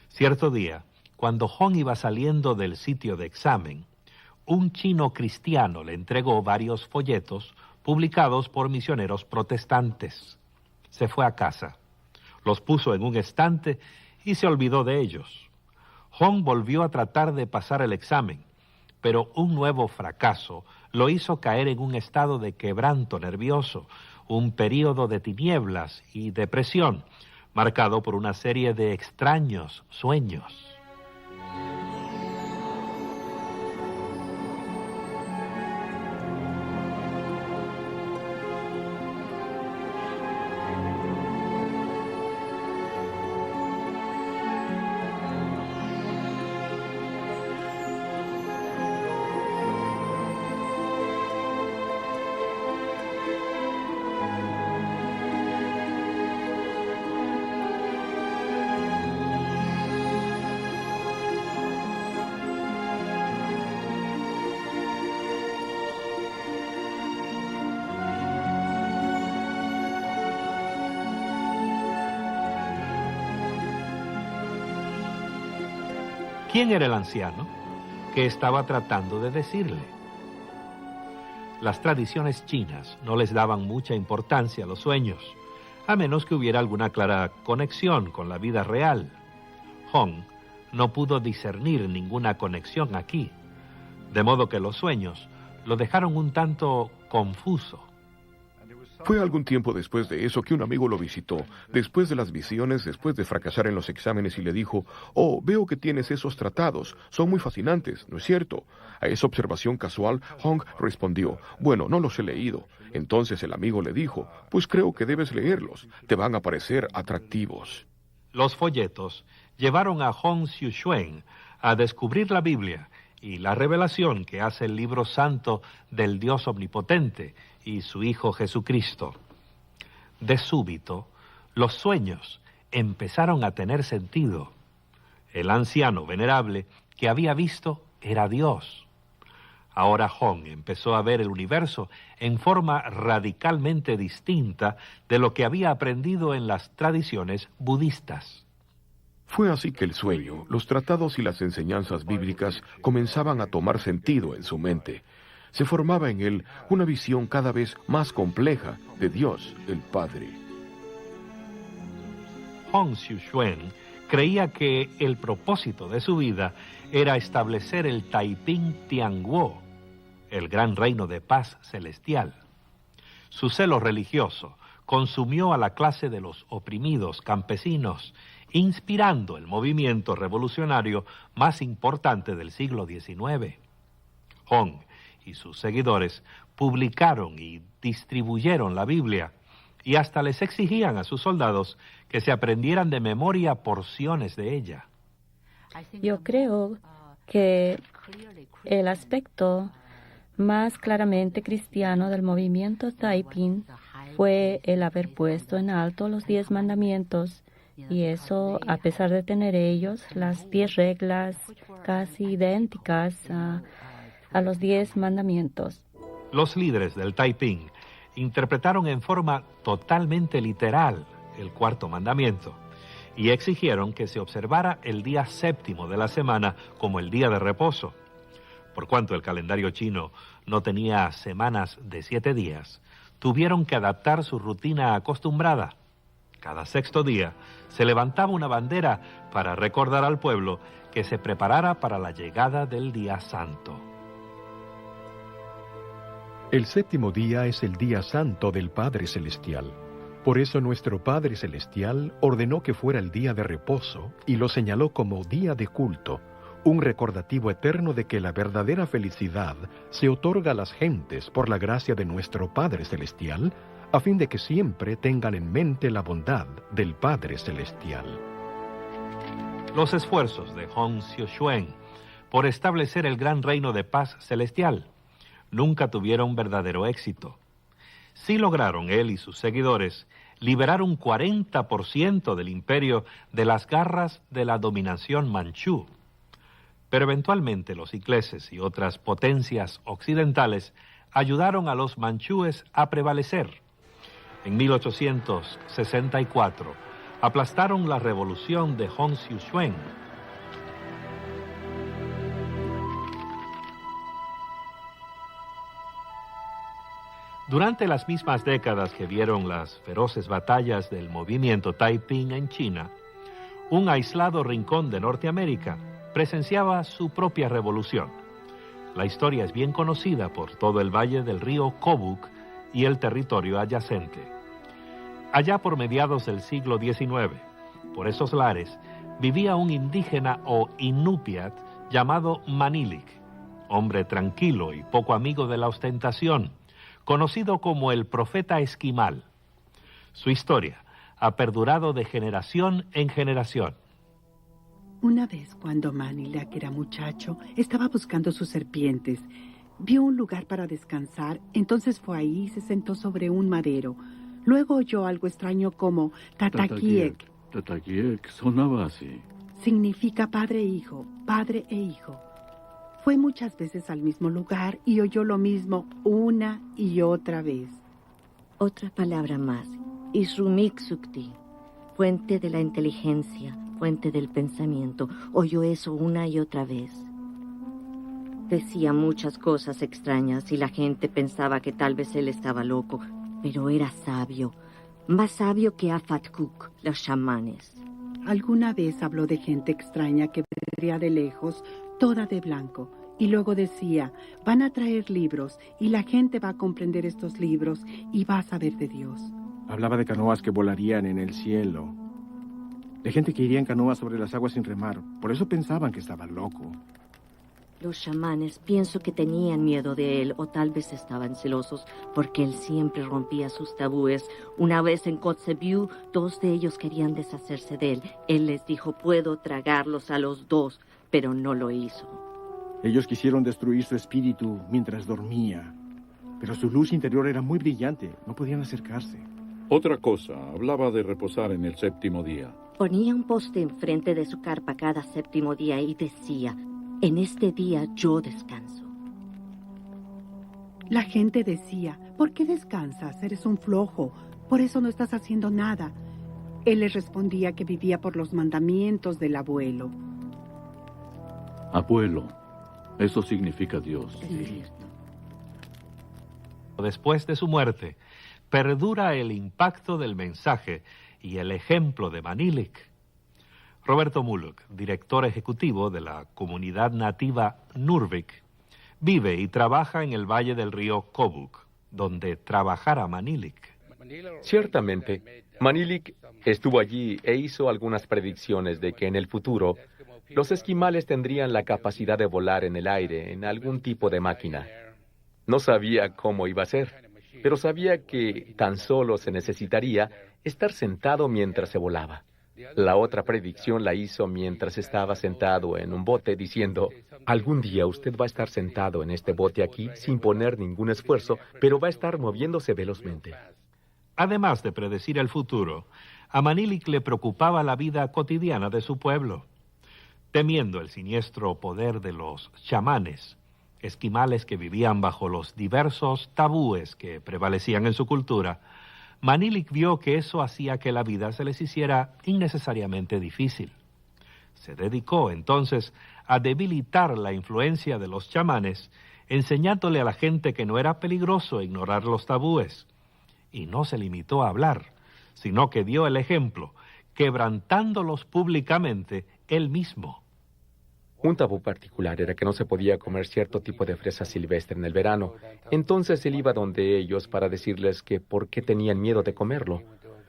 Cierto día, cuando Hong iba saliendo del sitio de examen, un chino cristiano le entregó varios folletos publicados por misioneros protestantes. Se fue a casa, los puso en un estante y se olvidó de ellos. Hong volvió a tratar de pasar el examen, pero un nuevo fracaso lo hizo caer en un estado de quebranto nervioso, un período de tinieblas y depresión, marcado por una serie de extraños sueños. ¿Quién era el anciano? ¿Qué estaba tratando de decirle? Las tradiciones chinas no les daban mucha importancia a los sueños, a menos que hubiera alguna clara conexión con la vida real. Hong no pudo discernir ninguna conexión aquí, de modo que los sueños lo dejaron un tanto confuso. Fue algún tiempo después de eso que un amigo lo visitó, después de las visiones, después de fracasar en los exámenes, y le dijo: «Oh, veo que tienes esos tratados, son muy fascinantes, ¿no es cierto?». A esa observación casual, Hong respondió: «Bueno, no los he leído». Entonces el amigo le dijo: «Pues creo que debes leerlos, te van a parecer atractivos». Los folletos llevaron a Hong Xiuquan a descubrir la Biblia y la revelación que hace el libro santo del Dios omnipotente y su Hijo Jesucristo. De súbito, los sueños empezaron a tener sentido. El anciano venerable que había visto era Dios. Ahora Hong empezó a ver el universo en forma radicalmente distinta de lo que había aprendido en las tradiciones budistas. Fue así que el sueño, los tratados y las enseñanzas bíblicas comenzaban a tomar sentido en su mente. Se formaba en él una visión cada vez más compleja de Dios, el Padre. Hong Xiuquan creía que el propósito de su vida era establecer el Taiping Tianguo, el gran reino de paz celestial. Su celo religioso consumió a la clase de los oprimidos campesinos, inspirando el movimiento revolucionario más importante del siglo XIX. Hong y sus seguidores publicaron y distribuyeron la Biblia, y hasta les exigían a sus soldados que se aprendieran de memoria porciones de ella. Yo creo que el aspecto más claramente cristiano del movimiento Taiping fue el haber puesto en alto los 10 mandamientos, y eso a pesar de tener ellos las 10 reglas casi idénticas a los 10 mandamientos. Los líderes del Taiping interpretaron en forma totalmente literal el 4º mandamiento y exigieron que se observara el día 7º de la semana como el día de reposo. Por cuanto el calendario chino no tenía semanas de 7 días, tuvieron que adaptar su rutina acostumbrada. Cada 6º día se levantaba una bandera para recordar al pueblo que se preparara para la llegada del día santo. El 7º día es el día santo del Padre Celestial. Por eso nuestro Padre Celestial ordenó que fuera el día de reposo y lo señaló como día de culto, un recordativo eterno de que la verdadera felicidad se otorga a las gentes por la gracia de nuestro Padre Celestial, a fin de que siempre tengan en mente la bondad del Padre Celestial. Los esfuerzos de Hong Xiuquan por establecer el gran reino de paz celestial nunca tuvieron verdadero éxito. Sí lograron él y sus seguidores liberar un 40% del imperio de las garras de la dominación manchú. Pero eventualmente los ingleses y otras potencias occidentales ayudaron a los manchúes a prevalecer. En 1864 aplastaron la revolución de Hong Xiuquan. Durante las mismas décadas que vieron las feroces batallas del movimiento Taiping en China, un aislado rincón de Norteamérica presenciaba su propia revolución. La historia es bien conocida por todo el valle del río Kobuk y el territorio adyacente. Allá por mediados del siglo XIX, por esos lares, vivía un indígena o inupiat llamado Manilik, hombre tranquilo y poco amigo de la ostentación, conocido como el profeta esquimal. Su historia ha perdurado de generación en generación. Una vez, cuando Manilik era muchacho, estaba buscando sus serpientes. Vio un lugar para descansar, entonces fue ahí y se sentó sobre un madero. Luego oyó algo extraño como Tatakiek. Tatakiek sonaba así. Significa padre e hijo, padre e hijo. Fue muchas veces al mismo lugar y oyó lo mismo una y otra vez. Otra palabra más, Isrumik Sukti, fuente de la inteligencia, fuente del pensamiento. Oyó eso una y otra vez. Decía muchas cosas extrañas y la gente pensaba que tal vez él estaba loco, pero era sabio, más sabio que Afatkuk, los chamanes. Alguna vez habló de gente extraña que vendría de lejos, toda de blanco, y luego decía, van a traer libros y la gente va a comprender estos libros y va a saber de Dios. Hablaba de canoas que volarían en el cielo, de gente que iría en canoas sobre las aguas sin remar. Por eso pensaban que estaba loco. Los chamanes pienso que tenían miedo de él o tal vez estaban celosos porque él siempre rompía sus tabúes. Una vez en Kotzebue, 2 de ellos querían deshacerse de él. Él les dijo, puedo tragarlos a los 2, pero no lo hizo. Ellos quisieron destruir su espíritu mientras dormía, pero su luz interior era muy brillante. No podían acercarse. Otra cosa, hablaba de reposar en el 7º día. Ponía un poste enfrente de su carpa cada 7º día y decía, en este día yo descanso. La gente decía, ¿por qué descansas? Eres un flojo, por eso no estás haciendo nada. Él les respondía que vivía por los mandamientos del abuelo. Abuelo, eso significa Dios. Sí. Después de su muerte, perdura el impacto del mensaje y el ejemplo de Manilik. Roberto Muluk, director ejecutivo de la comunidad nativa Nurvik, vive y trabaja en el valle del río Kobuk, donde trabajara Manilik. Ciertamente, Manilik estuvo allí e hizo algunas predicciones de que en el futuro los esquimales tendrían la capacidad de volar en el aire en algún tipo de máquina. No sabía cómo iba a ser, pero sabía que tan solo se necesitaría estar sentado mientras se volaba. La otra predicción la hizo mientras estaba sentado en un bote diciendo: algún día usted va a estar sentado en este bote aquí sin poner ningún esfuerzo, pero va a estar moviéndose velozmente. Además de predecir el futuro, a Manilik le preocupaba la vida cotidiana de su pueblo. Temiendo el siniestro poder de los chamanes, esquimales que vivían bajo los diversos tabúes que prevalecían en su cultura, Manilik vio que eso hacía que la vida se les hiciera innecesariamente difícil. Se dedicó entonces a debilitar la influencia de los chamanes, enseñándole a la gente que no era peligroso ignorar los tabúes. Y no se limitó a hablar, sino que dio el ejemplo, quebrantándolos públicamente él mismo. Un tabú particular era que no se podía comer cierto tipo de fresa silvestre en el verano. Entonces él iba donde ellos para decirles que por qué tenían miedo de comerlo.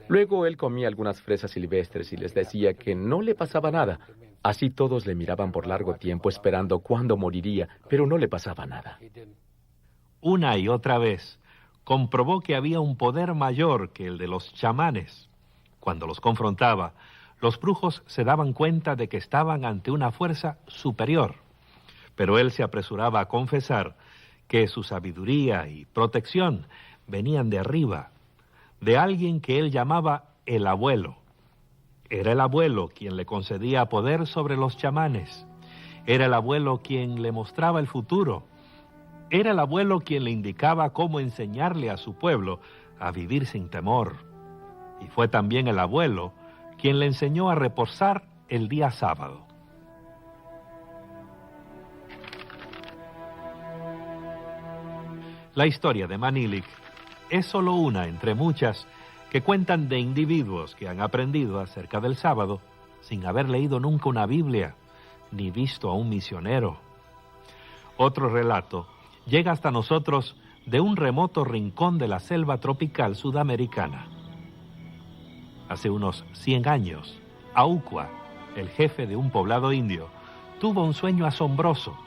Luego él comía algunas fresas silvestres y les decía que no le pasaba nada. Así todos le miraban por largo tiempo esperando cuándo moriría, pero no le pasaba nada. Una y otra vez comprobó que había un poder mayor que el de los chamanes. Cuando los confrontaba, los brujos se daban cuenta de que estaban ante una fuerza superior, pero él se apresuraba a confesar que su sabiduría y protección venían de arriba, de alguien que él llamaba el abuelo. Era el abuelo quien le concedía poder sobre los chamanes. Era el abuelo quien le mostraba el futuro. Era el abuelo quien le indicaba cómo enseñarle a su pueblo a vivir sin temor. Y fue también el abuelo quien le enseñó a reposar el día sábado. La historia de Manilik es solo una entre muchas que cuentan de individuos que han aprendido acerca del sábado sin haber leído nunca una Biblia ni visto a un misionero. Otro relato llega hasta nosotros de un remoto rincón de la selva tropical sudamericana. Hace unos 100 años, Aucua, el jefe de un poblado indio, tuvo un sueño asombroso,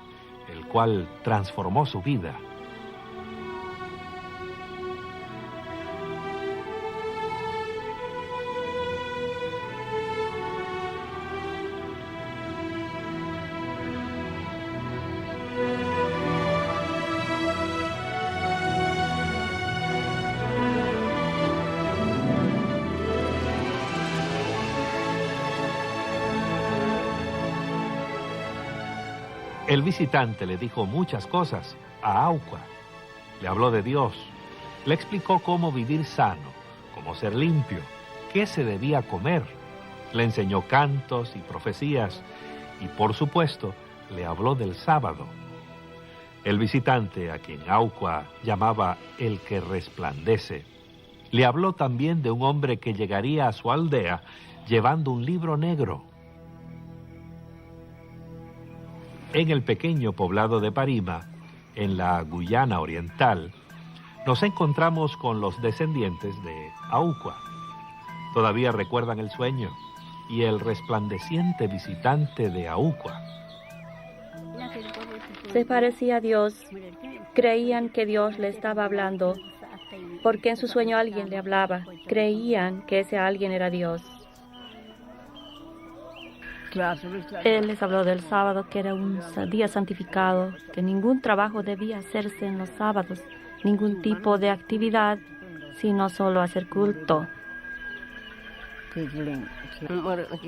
el cual transformó su vida. El visitante le dijo muchas cosas a Aucua. Le habló de Dios, le explicó cómo vivir sano, cómo ser limpio, qué se debía comer. Le enseñó cantos y profecías y, por supuesto, le habló del sábado. El visitante, a quien Aucua llamaba el que resplandece, le habló también de un hombre que llegaría a su aldea llevando un libro negro. En el pequeño poblado de Parima, en la Guyana Oriental, nos encontramos con los descendientes de Aucua. Todavía recuerdan el sueño y el resplandeciente visitante de Aucua. Se parecía a Dios. Creían que Dios le estaba hablando, porque en su sueño alguien le hablaba. Creían que ese alguien era Dios. Él les habló del sábado, que era un día santificado, que ningún trabajo debía hacerse en los sábados, ningún tipo de actividad, sino solo hacer culto.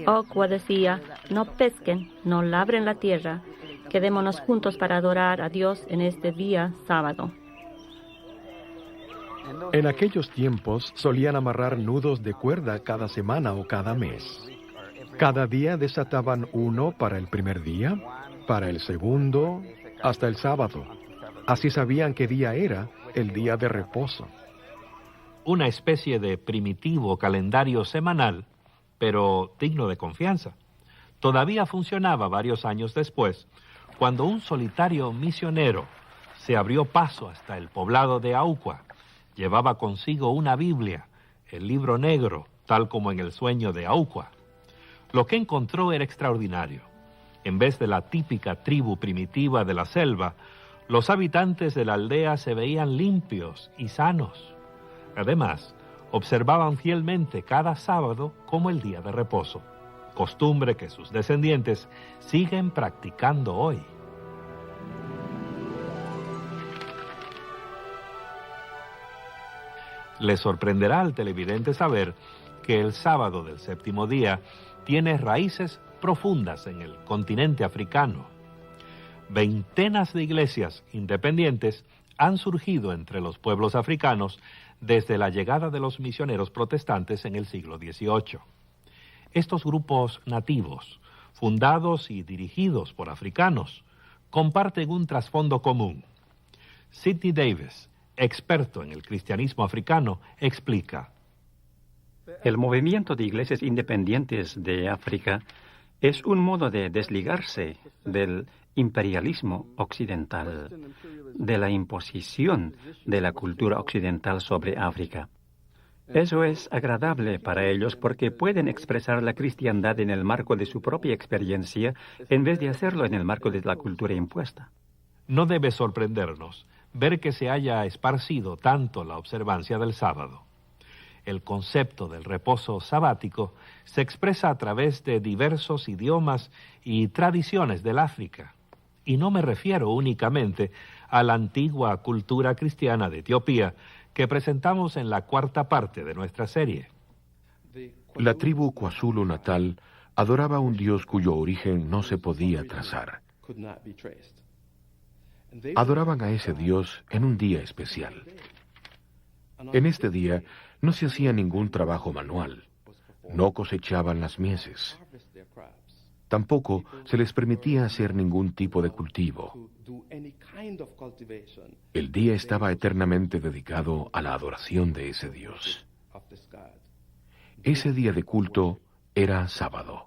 Aucua decía: no pesquen, no labren la tierra, quedémonos juntos para adorar a Dios en este día sábado. En aquellos tiempos solían amarrar nudos de cuerda cada semana o cada mes. Cada día desataban uno para el primer día, para el segundo, hasta el sábado. Así sabían qué día era el día de reposo. Una especie de primitivo calendario semanal, pero digno de confianza. todavía funcionaba varios años después, cuando un solitario misionero se abrió paso hasta el poblado de Auqua. Llevaba consigo una Biblia, el libro negro, tal como en el sueño de Auqua. Lo que encontró era extraordinario. En vez de la típica tribu primitiva de la selva, los habitantes de la aldea se veían limpios y sanos. Además, observaban fielmente cada sábado como el día de reposo, costumbre que sus descendientes siguen practicando hoy. Le sorprenderá al televidente saber que el sábado del séptimo día tiene raíces profundas en el continente africano. Veintenas de iglesias independientes han surgido entre los pueblos africanos desde la llegada de los misioneros protestantes en el siglo XVIII. Estos grupos nativos, fundados y dirigidos por africanos, comparten un trasfondo común. Sidney Davis, experto en el cristianismo africano, explica: el movimiento de iglesias independientes de África es un modo de desligarse del imperialismo occidental, de la imposición de la cultura occidental sobre África. Eso es agradable para ellos porque pueden expresar la cristiandad en el marco de su propia experiencia en vez de hacerlo en el marco de la cultura impuesta. No debe sorprendernos ver que se haya esparcido tanto la observancia del sábado. El concepto del reposo sabático se expresa a través de diversos idiomas y tradiciones del África. Y no me refiero únicamente a la antigua cultura cristiana de Etiopía que presentamos en la cuarta parte de nuestra serie. La tribu KwaZulu Natal adoraba a un dios cuyo origen no se podía trazar. Adoraban a ese dios en un día especial. En este día no se hacía ningún trabajo manual, no cosechaban las mieses. Tampoco se les permitía hacer ningún tipo de cultivo. El día estaba eternamente dedicado a la adoración de ese Dios. Ese día de culto era sábado.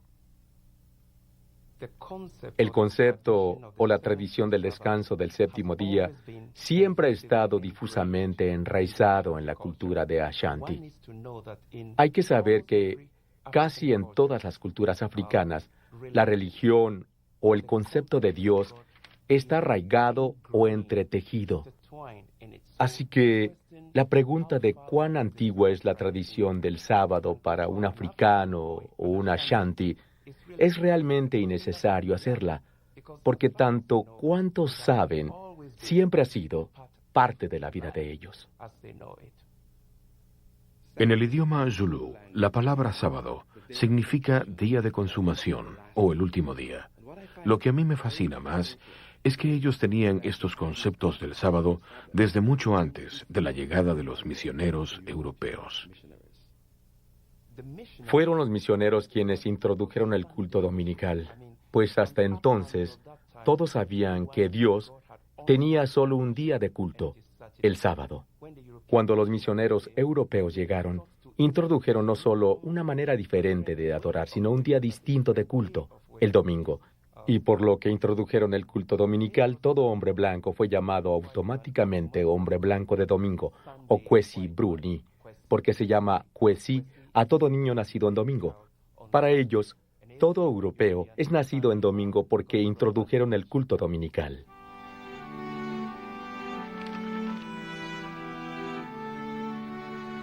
El concepto o la tradición del descanso del séptimo día siempre ha estado difusamente enraizado en la cultura de Ashanti. Hay que saber que casi en todas las culturas africanas, la religión o el concepto de Dios está arraigado o entretejido. Así que la pregunta de cuán antigua es la tradición del sábado para un africano o un Ashanti es realmente innecesario hacerla, porque tanto cuanto saben siempre ha sido parte de la vida de ellos. En el idioma Zulu, la palabra sábado significa día de consumación o el último día. Lo que a mí me fascina más es que ellos tenían estos conceptos del sábado desde mucho antes de la llegada de los misioneros europeos. Fueron los misioneros quienes introdujeron el culto dominical, pues hasta entonces todos sabían que Dios tenía solo un día de culto, el sábado. Cuando los misioneros europeos llegaron, introdujeron no solo una manera diferente de adorar, sino un día distinto de culto, el domingo. Y por lo que introdujeron el culto dominical, todo hombre blanco fue llamado automáticamente hombre blanco de domingo, o Kwesi Bruni, porque se llama Kwesi a todo niño nacido en domingo. Para ellos, todo europeo es nacido en domingo porque introdujeron el culto dominical.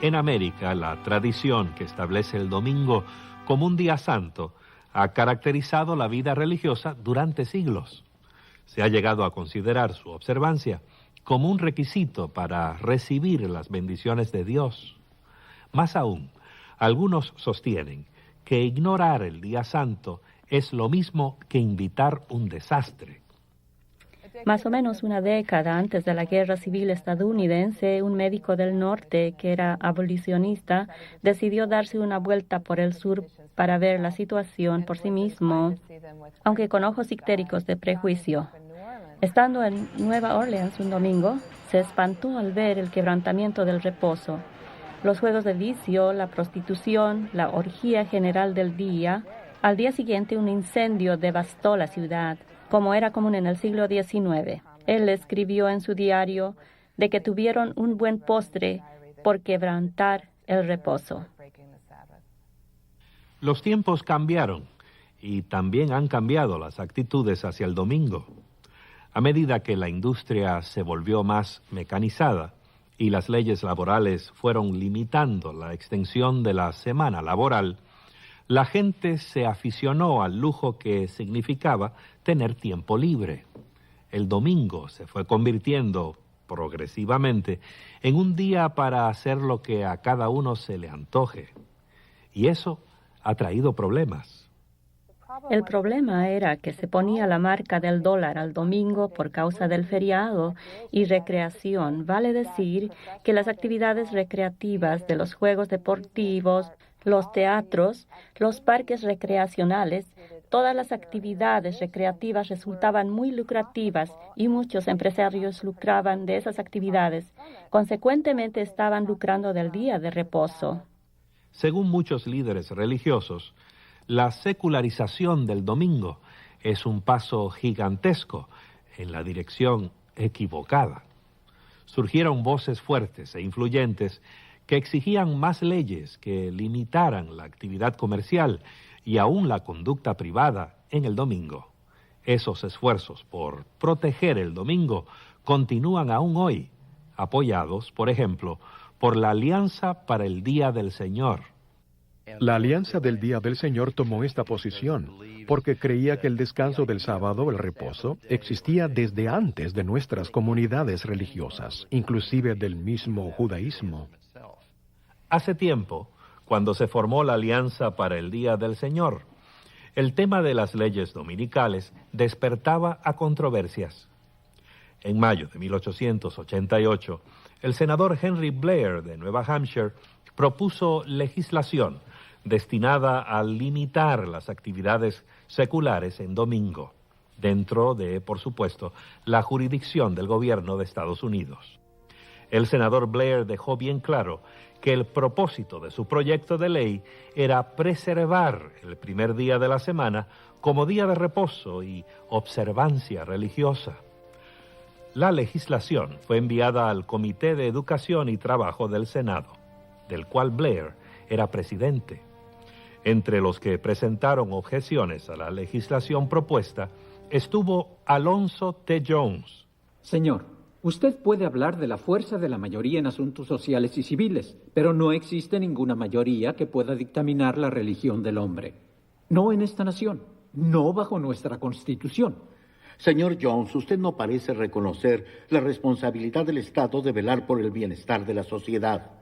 En América, la tradición que establece el domingo como un día santo ha caracterizado la vida religiosa durante siglos. Se ha llegado a considerar su observancia como un requisito para recibir las bendiciones de Dios. Más aún, algunos sostienen que ignorar el día santo es lo mismo que invitar un desastre. Más o menos una década antes de la Guerra Civil estadounidense, un médico del norte que era abolicionista decidió darse una vuelta por el sur para ver la situación por sí mismo, aunque con ojos histéricos de prejuicio. Estando en Nueva Orleans un domingo, se espantó al ver el quebrantamiento del reposo, los juegos de vicio, la prostitución, la orgía general del día Al día siguiente, un incendio devastó la ciudad, como era común en el siglo XIX. Él escribió en su diario de que tuvieron un buen postre por quebrantar el reposo. Los tiempos cambiaron y también han cambiado las actitudes hacia el domingo. A medida que la industria se volvió más mecanizada y las leyes laborales fueron limitando la extensión de la semana laboral, la gente se aficionó al lujo que significaba tener tiempo libre. El domingo se fue convirtiendo progresivamente en un día para hacer lo que a cada uno se le antoje. Y eso ha traído problemas. El problema era que se ponía la marca del dólar al domingo por causa del feriado y recreación. Vale decir que las actividades recreativas de los juegos deportivos, los teatros, los parques recreacionales, todas las actividades recreativas resultaban muy lucrativas y muchos empresarios lucraban de esas actividades. Consecuentemente, estaban lucrando del día de reposo. Según muchos líderes religiosos, la secularización del domingo es un paso gigantesco en la dirección equivocada. Surgieron voces fuertes e influyentes que exigían más leyes que limitaran la actividad comercial y aún la conducta privada en el domingo. Esos esfuerzos por proteger el domingo continúan aún hoy, apoyados, por ejemplo, por la Alianza para el Día del Señor. La Alianza del Día del Señor tomó esta posición porque creía que el descanso del sábado, el reposo, existía desde antes de nuestras comunidades religiosas, inclusive del mismo judaísmo. Hace tiempo, cuando se formó la Alianza para el Día del Señor, el tema de las leyes dominicales despertaba a controversias. En mayo de 1888, el senador Henry Blair de Nueva Hampshire propuso legislación destinada a limitar las actividades seculares en domingo, dentro de, por supuesto, la jurisdicción del gobierno de Estados Unidos. El senador Blair dejó bien claro que el propósito de su proyecto de ley era preservar el primer día de la semana como día de reposo y observancia religiosa. La legislación fue enviada al Comité de Educación y Trabajo del Senado, del cual Blair era presidente. Entre los que presentaron objeciones a la legislación propuesta estuvo Alonzo T. Jones. Señor, usted puede hablar de la fuerza de la mayoría en asuntos sociales y civiles, pero no existe ninguna mayoría que pueda dictaminar la religión del hombre. No en esta nación, no bajo nuestra Constitución. Señor Jones, usted no parece reconocer la responsabilidad del Estado de velar por el bienestar de la sociedad.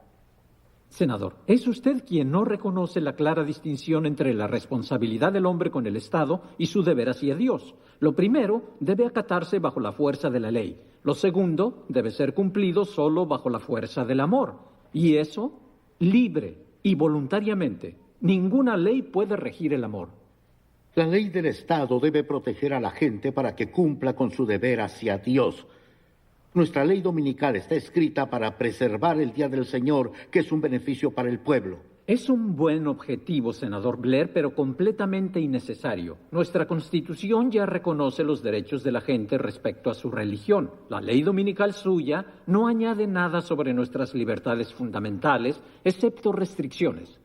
Senador, es usted quien no reconoce la clara distinción entre la responsabilidad del hombre con el Estado y su deber hacia Dios. Lo primero debe acatarse bajo la fuerza de la ley. Lo segundo debe ser cumplido solo bajo la fuerza del amor. Y eso, libre y voluntariamente. Ninguna ley puede regir el amor. La ley del Estado debe proteger a la gente para que cumpla con su deber hacia Dios. Nuestra ley dominical está escrita para preservar el Día del Señor, que es un beneficio para el pueblo. Es un buen objetivo, senador Blair, pero completamente innecesario. Nuestra Constitución ya reconoce los derechos de la gente respecto a su religión. La ley dominical suya no añade nada sobre nuestras libertades fundamentales, excepto restricciones.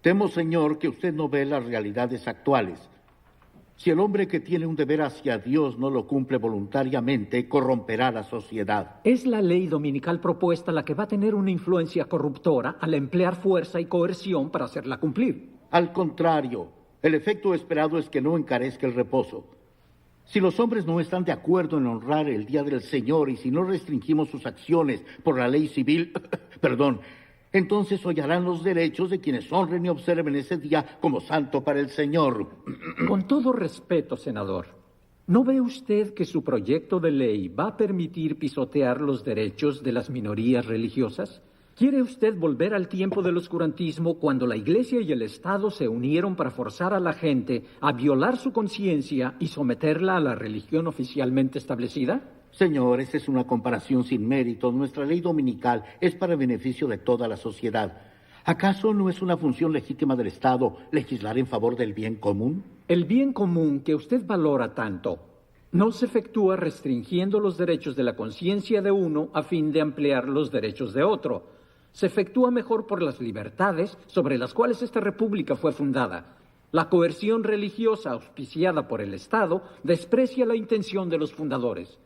Temo, señor, que usted no ve las realidades actuales. Si el hombre que tiene un deber hacia Dios no lo cumple voluntariamente, corromperá la sociedad. Es la ley dominical propuesta la que va a tener una influencia corruptora al emplear fuerza y coerción para hacerla cumplir. Al contrario, el efecto esperado es que no encarezca el reposo. Si los hombres no están de acuerdo en honrar el Día del Señor y si no restringimos sus acciones por la ley civil, entonces hollarán los derechos de quienes honren y observen ese día como santo para el Señor. Con todo respeto, senador, ¿no ve usted que su proyecto de ley va a permitir pisotear los derechos de las minorías religiosas? ¿Quiere usted volver al tiempo del oscurantismo cuando la Iglesia y el Estado se unieron para forzar a la gente a violar su conciencia y someterla a la religión oficialmente establecida? Señor, esa es una comparación sin mérito. Nuestra ley dominical es para beneficio de toda la sociedad. ¿Acaso no es una función legítima del Estado legislar en favor del bien común? El bien común que usted valora tanto no se efectúa restringiendo los derechos de la conciencia de uno a fin de ampliar los derechos de otro. Se efectúa mejor por las libertades sobre las cuales esta república fue fundada. La coerción religiosa auspiciada por el Estado desprecia la intención de los fundadores.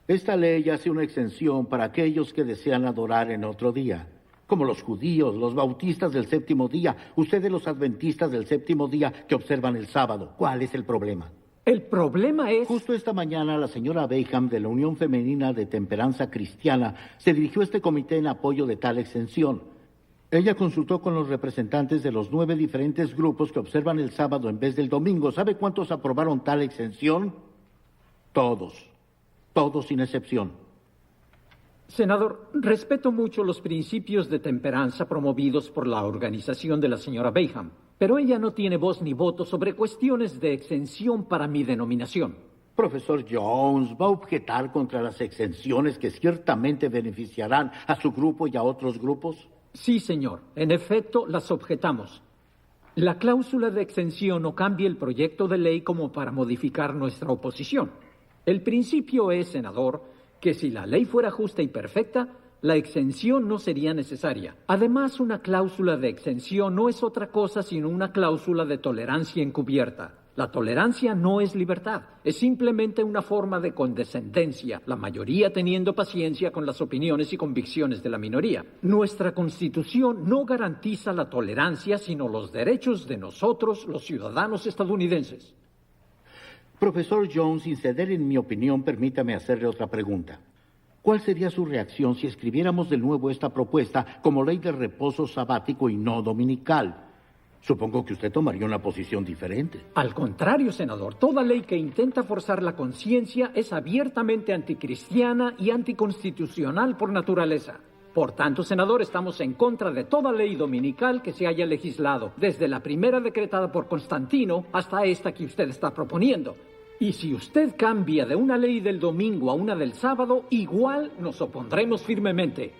Esta ley hace una exención para aquellos que desean adorar en otro día, como los judíos, los bautistas del séptimo día, ustedes los adventistas del séptimo día que observan el sábado. ¿Cuál es el problema? El problema es... Justo esta mañana la señora Bayham de la Unión Femenina de Temperanza Cristiana se dirigió a este comité en apoyo de tal exención. Ella consultó con los representantes de los 9 diferentes grupos que observan el sábado en vez del domingo. ¿Sabe cuántos aprobaron tal exención? Todos sin excepción. Senador, respeto mucho los principios de temperanza promovidos por la organización de la señora Bayham, pero ella no tiene voz ni voto sobre cuestiones de exención para mi denominación. Profesor Jones, ¿va a objetar contra las exenciones que ciertamente beneficiarán a su grupo y a otros grupos? Sí, señor. En efecto, las objetamos. La cláusula de exención no cambia el proyecto de ley como para modificar nuestra oposición. El principio es, senador, que si la ley fuera justa y perfecta, la exención no sería necesaria. Además, una cláusula de exención no es otra cosa sino una cláusula de tolerancia encubierta. La tolerancia no es libertad, es simplemente una forma de condescendencia, la mayoría teniendo paciencia con las opiniones y convicciones de la minoría. Nuestra Constitución no garantiza la tolerancia, sino los derechos de nosotros, los ciudadanos estadounidenses. Profesor Jones, sin ceder en mi opinión, permítame hacerle otra pregunta. ¿Cuál sería su reacción si escribiéramos de nuevo esta propuesta como ley de reposo sabático y no dominical? Supongo que usted tomaría una posición diferente. Al contrario, senador, toda ley que intenta forzar la conciencia es abiertamente anticristiana y anticonstitucional por naturaleza. Por tanto, senador, estamos en contra de toda ley dominical que se haya legislado, desde la primera decretada por Constantino hasta esta que usted está proponiendo. Y si usted cambia de una ley del domingo a una del sábado, igual nos opondremos firmemente.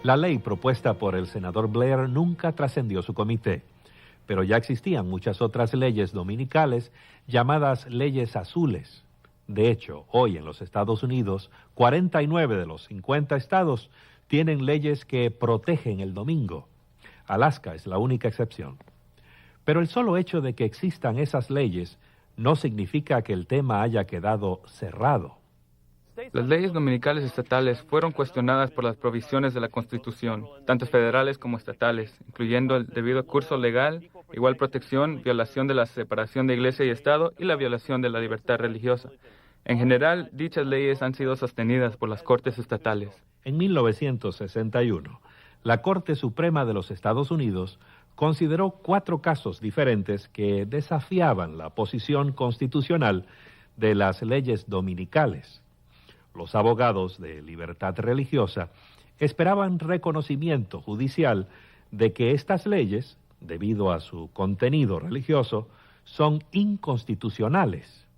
La ley propuesta por el senador Blair nunca trascendió su comité, pero ya existían muchas otras leyes dominicales llamadas leyes azules. De hecho, hoy en los Estados Unidos, 49 de los 50 estados tienen leyes que protegen el domingo. Alaska es la única excepción. Pero el solo hecho de que existan esas leyes no significa que el tema haya quedado cerrado. Las leyes dominicales estatales fueron cuestionadas por las provisiones de la Constitución, tanto federales como estatales, incluyendo el debido curso legal, igual protección, violación de la separación de Iglesia y Estado y la violación de la libertad religiosa. En general, dichas leyes han sido sostenidas por las Cortes estatales. En 1961, la Corte Suprema de los Estados Unidos consideró 4 casos diferentes que desafiaban la posición constitucional de las leyes dominicales. Los abogados de libertad religiosa esperaban reconocimiento judicial de que estas leyes, debido a su contenido religioso, son inconstitucionales.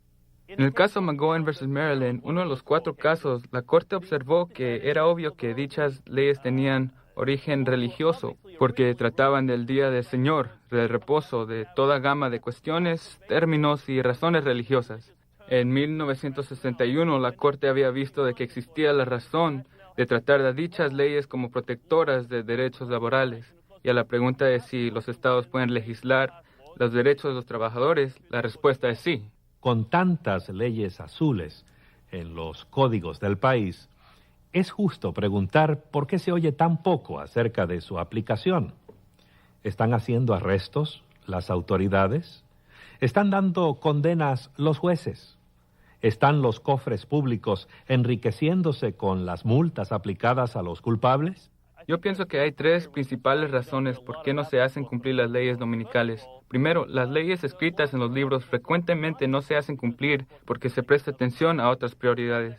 En el caso McGowan versus Maryland, uno de los 4 casos, la Corte observó que era obvio que dichas leyes tenían origen religioso, porque trataban del Día del Señor, del reposo, de toda gama de cuestiones, términos y razones religiosas. En 1961, la Corte había visto de que existía la razón de tratar de dichas leyes como protectoras de derechos laborales. Y a la pregunta de si los estados pueden legislar los derechos de los trabajadores, la respuesta es sí. Con tantas leyes azules en los códigos del país, es justo preguntar por qué se oye tan poco acerca de su aplicación. ¿Están haciendo arrestos las autoridades? ¿Están dando condenas los jueces? ¿Están los cofres públicos enriqueciéndose con las multas aplicadas a los culpables? Yo pienso que hay 3 principales razones por qué no se hacen cumplir las leyes dominicales. Primero, las leyes escritas en los libros frecuentemente no se hacen cumplir porque se presta atención a otras prioridades.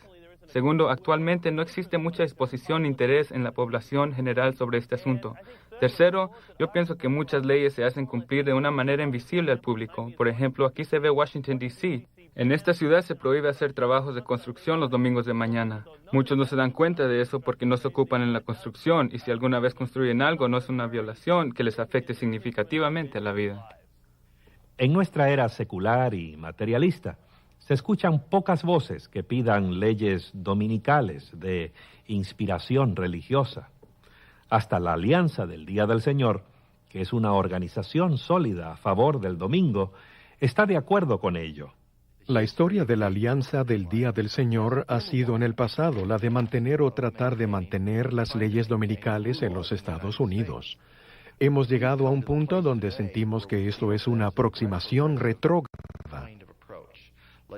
Segundo, actualmente no existe mucha disposición e interés en la población general sobre este asunto. Tercero, yo pienso que muchas leyes se hacen cumplir de una manera invisible al público. Por ejemplo, aquí se ve Washington, D.C. En esta ciudad se prohíbe hacer trabajos de construcción los domingos de mañana. Muchos no se dan cuenta de eso porque no se ocupan en la construcción, y si alguna vez construyen algo no es una violación que les afecte significativamente a la vida. En nuestra era secular y materialista, se escuchan pocas voces que pidan leyes dominicales de inspiración religiosa. Hasta la Alianza del Día del Señor, que es una organización sólida a favor del domingo, está de acuerdo con ello. La historia de la Alianza del Día del Señor ha sido en el pasado la de mantener o tratar de mantener las leyes dominicales en los Estados Unidos. Hemos llegado a un punto donde sentimos que esto es una aproximación retrógrada.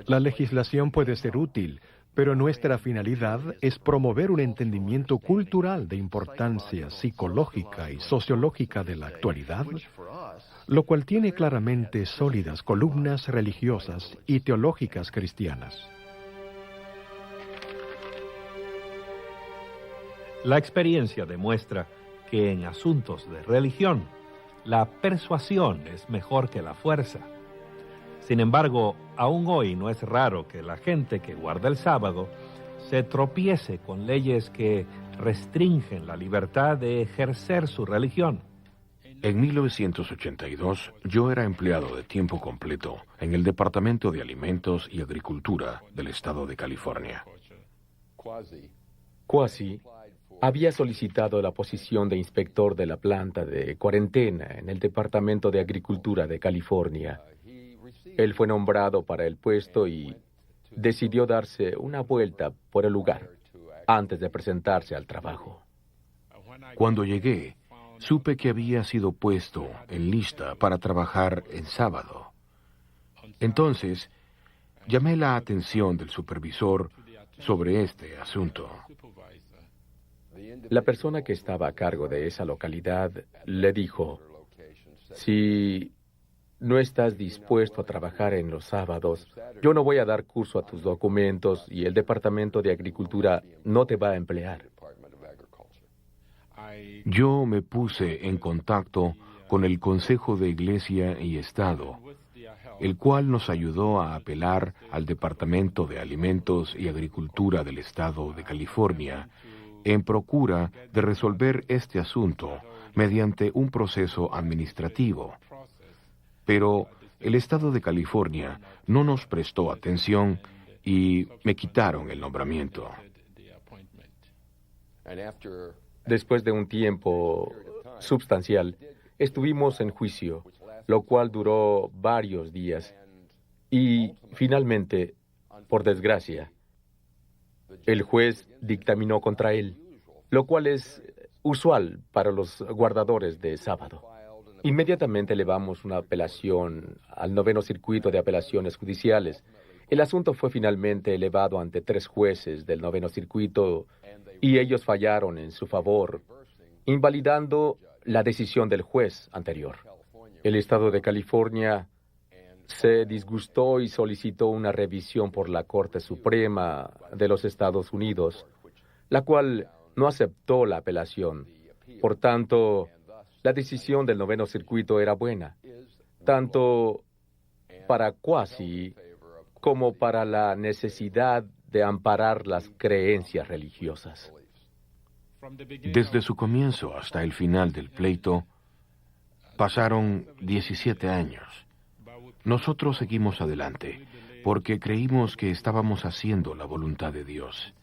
La legislación puede ser útil, pero nuestra finalidad es promover un entendimiento cultural de importancia psicológica y sociológica de la actualidad, lo cual tiene claramente sólidas columnas religiosas y teológicas cristianas. La experiencia demuestra que en asuntos de religión, la persuasión es mejor que la fuerza. Sin embargo, aún hoy no es raro que la gente que guarda el sábado se tropiece con leyes que restringen la libertad de ejercer su religión. En 1982, yo era empleado de tiempo completo en el Departamento de Alimentos y Agricultura del Estado de California. Kwasi había solicitado la posición de inspector de la planta de cuarentena en el Departamento de Agricultura de California. Él fue nombrado para el puesto y decidió darse una vuelta por el lugar antes de presentarse al trabajo. Cuando llegué, supe que había sido puesto en lista para trabajar en sábado. Entonces, llamé la atención del supervisor sobre este asunto. La persona que estaba a cargo de esa localidad le dijo: si no estás dispuesto a trabajar en los sábados, yo no voy a dar curso a tus documentos y el Departamento de Agricultura no te va a emplear. Yo me puse en contacto con el Consejo de Iglesia y Estado, el cual nos ayudó a apelar al Departamento de Alimentos y Agricultura del Estado de California en procura de resolver este asunto mediante un proceso administrativo. Pero el Estado de California no nos prestó atención y me quitaron el nombramiento. Después de un tiempo substancial, estuvimos en juicio, lo cual duró varios días. Y finalmente, por desgracia, el juez dictaminó contra él, lo cual es usual para los guardadores de sábado. Inmediatamente elevamos una apelación al 9º Circuito de Apelaciones Judiciales. El asunto fue finalmente elevado ante 3 jueces del 9º Circuito y ellos fallaron en su favor, invalidando la decisión del juez anterior. El Estado de California se disgustó y solicitó una revisión por la Corte Suprema de los Estados Unidos, la cual no aceptó la apelación. Por tanto, la decisión del 9º Circuito era buena, tanto para Kwasi como para la necesidad de amparar las creencias religiosas. Desde su comienzo hasta el final del pleito, pasaron 17 años. Nosotros seguimos adelante porque creímos que estábamos haciendo la voluntad de Dios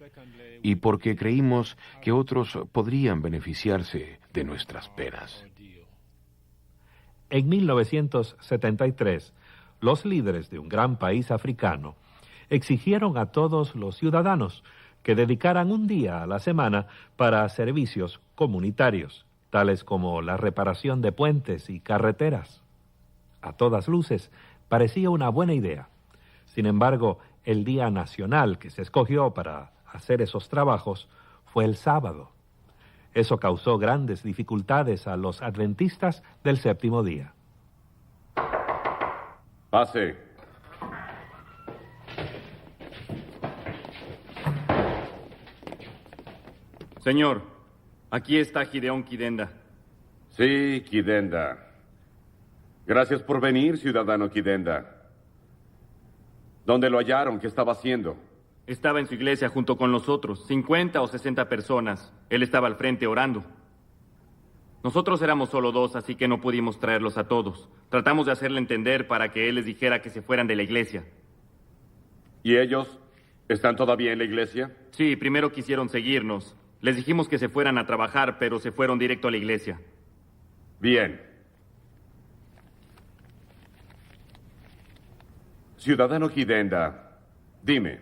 y porque creímos que otros podrían beneficiarse de nuestras penas. En 1973, los líderes de un gran país africano exigieron a todos los ciudadanos que dedicaran un día a la semana para servicios comunitarios, tales como la reparación de puentes y carreteras. A todas luces, parecía una buena idea. Sin embargo, el día nacional que se escogió para hacer esos trabajos fue el sábado. Eso causó grandes dificultades a los adventistas del séptimo día. Pase. Señor, aquí está Gideón Kidenda. Sí, Kidenda. Gracias por venir, ciudadano Kidenda. ¿Dónde lo hallaron? ¿Qué estaba haciendo? Estaba en su iglesia junto con los otros, 50 o 60 personas. Él estaba al frente orando. Nosotros éramos solo 2, así que no pudimos traerlos a todos. Tratamos de hacerle entender para que él les dijera que se fueran de la iglesia. ¿Y ellos están todavía en la iglesia? Sí, primero quisieron seguirnos. Les dijimos que se fueran a trabajar, pero se fueron directo a la iglesia. Bien. Ciudadano Kidenda, dime,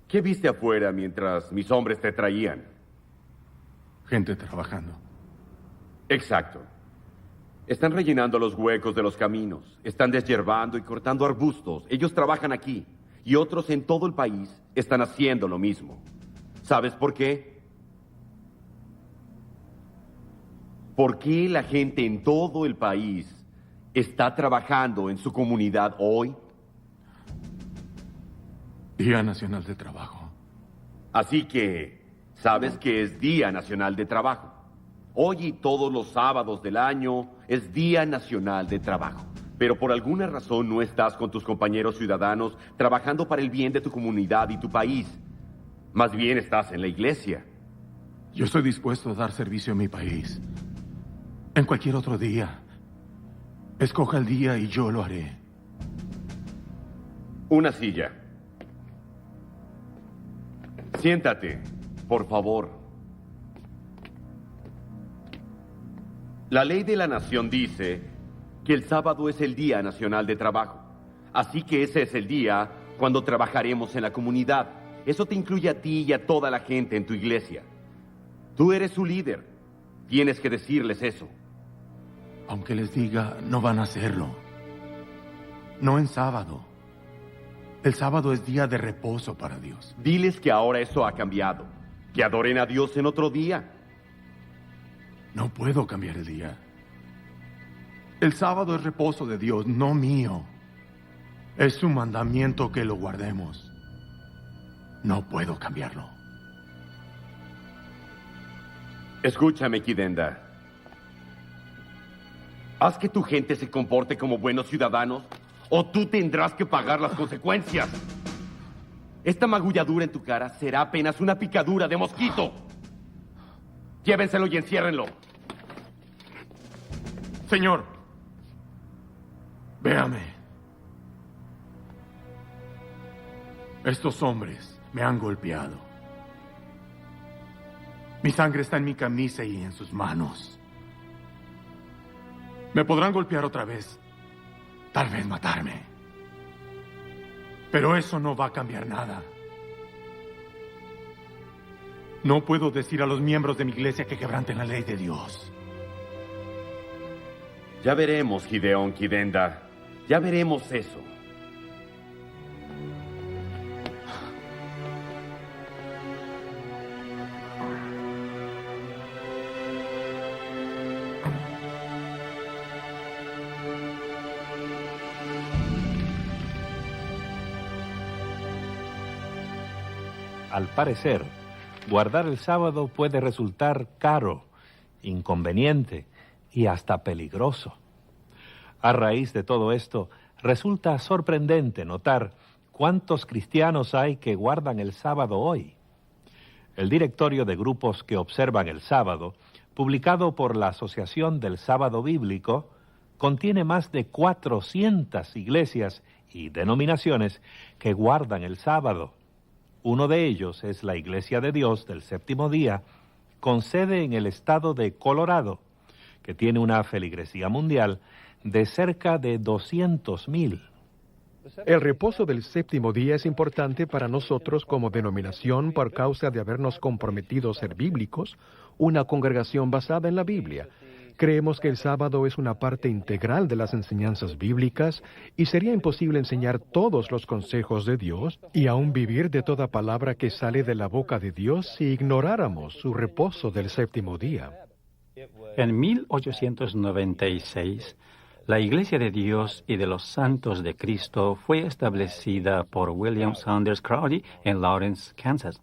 ¿qué viste afuera mientras mis hombres te traían? Gente trabajando. Exacto. Están rellenando los huecos de los caminos, están deshiervando y cortando arbustos. Ellos trabajan aquí y otros en todo el país están haciendo lo mismo. ¿Sabes por qué? ¿Por qué la gente en todo el país está trabajando en su comunidad hoy? Día Nacional de Trabajo. Así que, ¿sabes que es Día Nacional de Trabajo? Hoy y todos los sábados del año es Día Nacional de Trabajo. Pero por alguna razón no estás con tus compañeros ciudadanos trabajando para el bien de tu comunidad y tu país. Más bien estás en la iglesia. Yo estoy dispuesto a dar servicio a mi país. En cualquier otro día. Escoja el día y yo lo haré. Una silla. Siéntate, por favor. La ley de la nación dice que el sábado es el Día Nacional de Trabajo. Así que ese es el día cuando trabajaremos en la comunidad. Eso te incluye a ti y a toda la gente en tu iglesia. Tú eres su líder. Tienes que decirles eso. Aunque les diga, no van a hacerlo. No en sábado. El sábado es día de reposo para Dios. Diles que ahora eso ha cambiado. Que adoren a Dios en otro día. No puedo cambiar el día. El sábado es reposo de Dios, no mío. Es su mandamiento que lo guardemos. No puedo cambiarlo. Escúchame, Kidenda. Haz que tu gente se comporte como buenos ciudadanos o tú tendrás que pagar las consecuencias. Esta magulladura en tu cara será apenas una picadura de mosquito. Llévenselo y enciérrenlo. Señor, véame. Estos hombres me han golpeado. Mi sangre está en mi camisa y en sus manos. Me podrán golpear otra vez. Tal vez matarme. Pero eso no va a cambiar nada. No puedo decir a los miembros de mi iglesia que quebranten la ley de Dios. Ya veremos, Gideón Kidenda. Ya veremos eso. Al parecer, guardar el sábado puede resultar caro, inconveniente y hasta peligroso. A raíz de todo esto, resulta sorprendente notar cuántos cristianos hay que guardan el sábado hoy. El directorio de grupos que observan el sábado, publicado por la Asociación del Sábado Bíblico, contiene más de 400 iglesias y denominaciones que guardan el sábado. Uno de ellos es la Iglesia de Dios del Séptimo Día, con sede en el estado de Colorado, que tiene una feligresía mundial de cerca de 200,000. El reposo del séptimo día es importante para nosotros como denominación por causa de habernos comprometido a ser bíblicos, una congregación basada en la Biblia. Creemos que el sábado es una parte integral de las enseñanzas bíblicas y sería imposible enseñar todos los consejos de Dios y aún vivir de toda palabra que sale de la boca de Dios si ignoráramos su reposo del séptimo día. En 1896, la Iglesia de Dios y de los Santos de Cristo fue establecida por William Saunders Crowley en Lawrence, Kansas.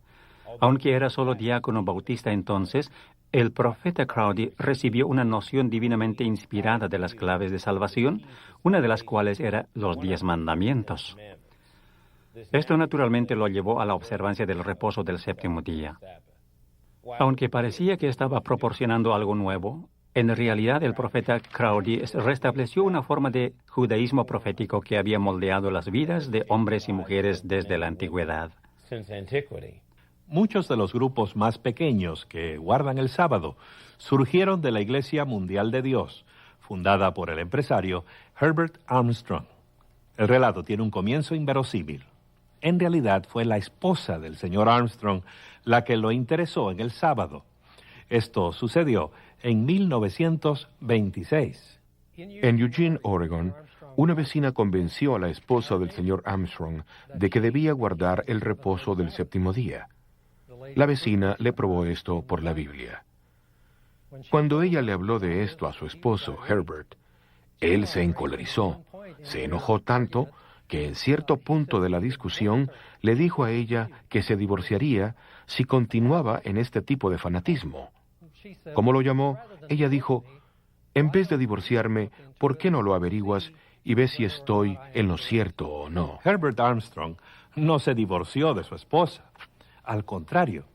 Aunque era solo diácono bautista entonces, El profeta Crowdy recibió una noción divinamente inspirada de las claves de salvación, una de las cuales era los 10 mandamientos. Esto naturalmente lo llevó a la observancia del reposo del séptimo día. Aunque parecía que estaba proporcionando algo nuevo, en realidad el profeta Crowdy restableció una forma de judaísmo profético que había moldeado las vidas de hombres y mujeres desde la antigüedad. Muchos de los grupos más pequeños que guardan el sábado surgieron de la Iglesia Mundial de Dios, fundada por el empresario Herbert Armstrong. El relato tiene un comienzo inverosímil. En realidad fue la esposa del señor Armstrong la que lo interesó en el sábado. Esto sucedió en 1926. En Eugene, Oregon, una vecina convenció a la esposa del señor Armstrong de que debía guardar el reposo del séptimo día. La vecina le probó esto por la Biblia. Cuando ella le habló de esto a su esposo, Herbert, él se encolerizó, se enojó tanto que en cierto punto de la discusión le dijo a ella que se divorciaría si continuaba en este tipo de fanatismo. ¿Cómo lo llamó? Ella dijo, en vez de divorciarme, ¿por qué no lo averiguas y ves si estoy en lo cierto o no? Herbert Armstrong no se divorció de su esposa. Al contrario,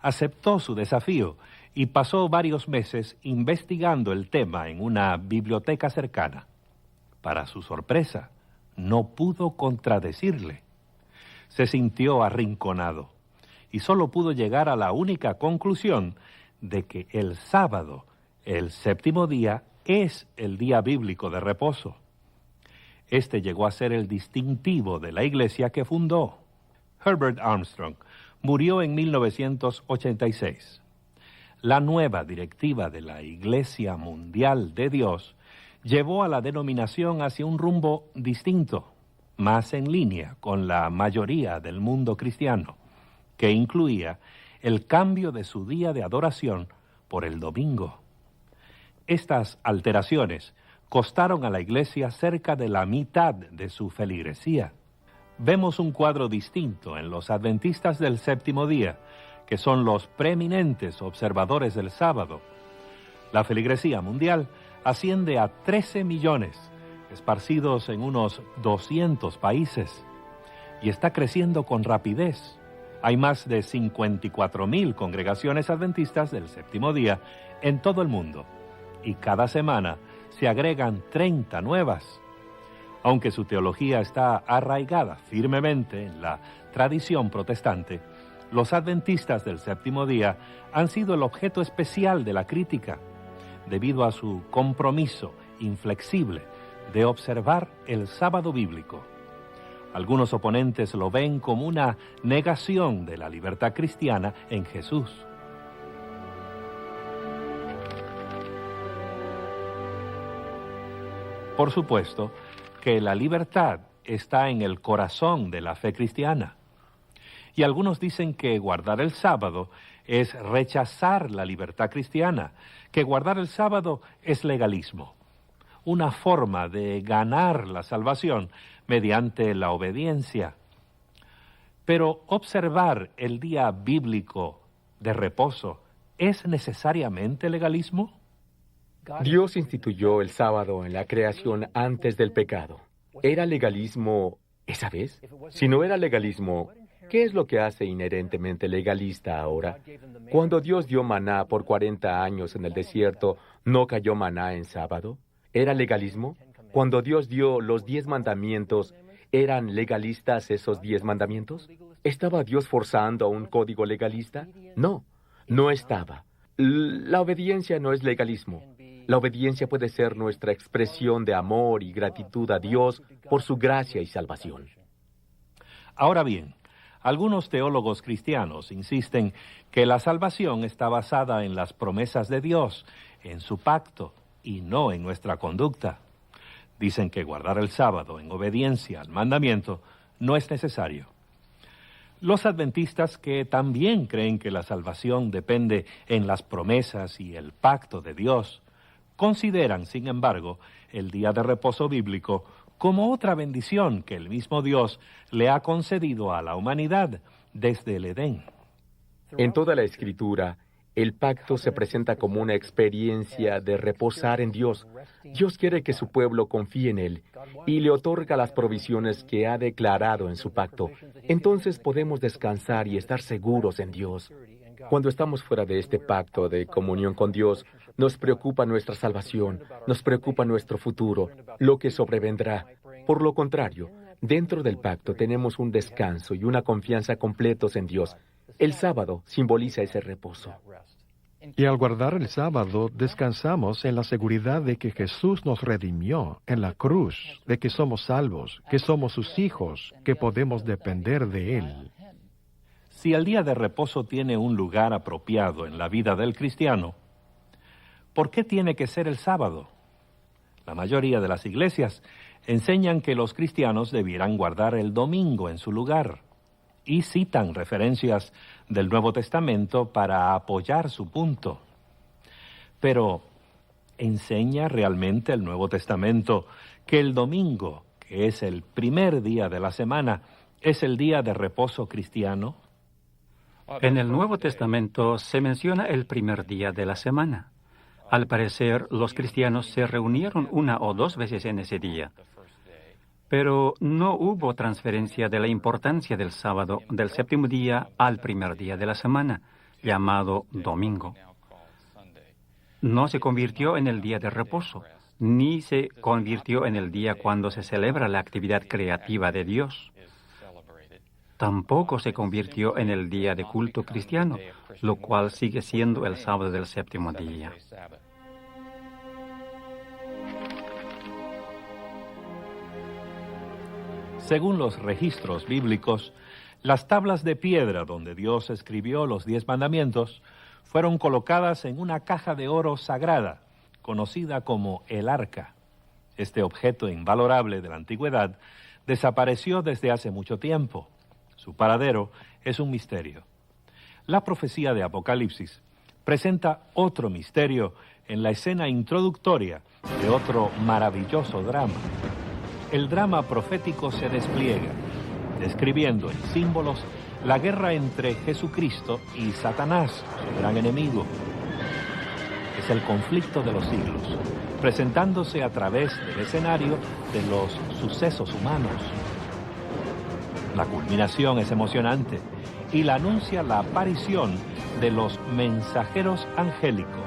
aceptó su desafío y pasó varios meses investigando el tema en una biblioteca cercana. Para su sorpresa, no pudo contradecirle. Se sintió arrinconado y solo pudo llegar a la única conclusión de que el sábado, el séptimo día, es el día bíblico de reposo. Este llegó a ser el distintivo de la iglesia que fundó. Herbert Armstrong murió en 1986. La nueva directiva de la Iglesia Mundial de Dios llevó a la denominación hacia un rumbo distinto, más en línea con la mayoría del mundo cristiano, que incluía el cambio de su día de adoración por el domingo. Estas alteraciones costaron a la Iglesia cerca de la mitad de su feligresía. Vemos un cuadro distinto en los adventistas del séptimo día, que son los preeminentes observadores del sábado. La feligresía mundial asciende a 13 millones, esparcidos en unos 200 países, y está creciendo con rapidez. Hay más de 54,000 congregaciones adventistas del séptimo día en todo el mundo, y cada semana se agregan 30 nuevas. Aunque su teología está arraigada firmemente en la tradición protestante, los adventistas del séptimo día han sido el objeto especial de la crítica, debido a su compromiso inflexible de observar el sábado bíblico. Algunos oponentes lo ven como una negación de la libertad cristiana en Jesús. Por supuesto que la libertad está en el corazón de la fe cristiana. Y algunos dicen que guardar el sábado es rechazar la libertad cristiana, que guardar el sábado es legalismo, una forma de ganar la salvación mediante la obediencia. Pero observar el día bíblico de reposo, ¿es necesariamente legalismo? Dios instituyó el sábado en la creación antes del pecado. ¿Era legalismo esa vez? Si no era legalismo, ¿qué es lo que hace inherentemente legalista ahora? Cuando Dios dio maná por 40 años en el desierto, ¿no cayó maná en sábado? ¿Era legalismo? Cuando Dios dio los 10 mandamientos, ¿eran legalistas esos 10 mandamientos? ¿Estaba Dios forzando a un código legalista? No, no estaba. La obediencia no es legalismo. La obediencia puede ser nuestra expresión de amor y gratitud a Dios por su gracia y salvación. Ahora bien, algunos teólogos cristianos insisten que la salvación está basada en las promesas de Dios, en su pacto, y no en nuestra conducta. Dicen que guardar el sábado en obediencia al mandamiento no es necesario. Los adventistas, que también creen que la salvación depende en las promesas y el pacto de Dios, consideran, sin embargo, el día de reposo bíblico como otra bendición que el mismo Dios le ha concedido a la humanidad desde el Edén. En toda la Escritura, El pacto se presenta como una experiencia de reposar en Dios. Dios quiere que su pueblo confíe en Él y le otorga las provisiones que ha declarado en su pacto. Entonces podemos descansar y estar seguros en Dios. Cuando estamos fuera de este pacto de comunión con Dios, nos preocupa nuestra salvación, nos preocupa nuestro futuro, lo que sobrevendrá. Por lo contrario, dentro del pacto tenemos un descanso y una confianza completos en Dios. El sábado simboliza ese reposo. Y al guardar el sábado, descansamos en la seguridad de que Jesús nos redimió en la cruz, de que somos salvos, que somos sus hijos, que podemos depender de Él. Si el día de reposo tiene un lugar apropiado en la vida del cristiano, ¿por qué tiene que ser el sábado? La mayoría de las iglesias enseñan que los cristianos debieran guardar el domingo en su lugar y citan referencias del Nuevo Testamento para apoyar su punto. Pero, ¿enseña realmente el Nuevo Testamento que el domingo, que es el primer día de la semana, es el día de reposo cristiano? En el Nuevo Testamento se menciona el primer día de la semana. Al parecer, los cristianos se reunieron 1 o 2 veces en ese día. Pero no hubo transferencia de la importancia del sábado, del séptimo día, al primer día de la semana, llamado domingo. No se convirtió en el día de reposo, ni se convirtió en el día cuando se celebra la actividad creativa de Dios. Tampoco se convirtió en el día de culto cristiano, lo cual sigue siendo el sábado del séptimo día. Según los registros bíblicos, las tablas de piedra donde Dios escribió los 10 mandamientos fueron colocadas en una caja de oro sagrada, conocida como el arca. Este objeto invalorable de la antigüedad desapareció desde hace mucho tiempo. Su paradero es un misterio. La profecía de Apocalipsis presenta otro misterio en la escena introductoria de otro maravilloso drama. El drama profético se despliega, describiendo en símbolos la guerra entre Jesucristo y Satanás, su gran enemigo. Es el conflicto de los siglos, presentándose a través del escenario de los sucesos humanos. La culminación es emocionante y la anuncia la aparición de los mensajeros angélicos.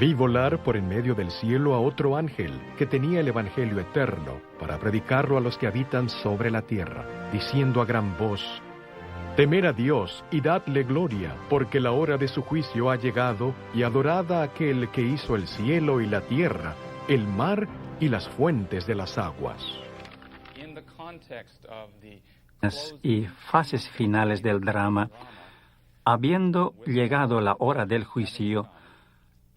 Vi volar por en medio del cielo a otro ángel que tenía el Evangelio eterno para predicarlo a los que habitan sobre la tierra, diciendo a gran voz: Temed a Dios y dadle gloria, porque la hora de su juicio ha llegado, y adorad a aquel que hizo el cielo y la tierra, el mar y las fuentes de las aguas. Y fases finales del drama, habiendo llegado la hora del juicio,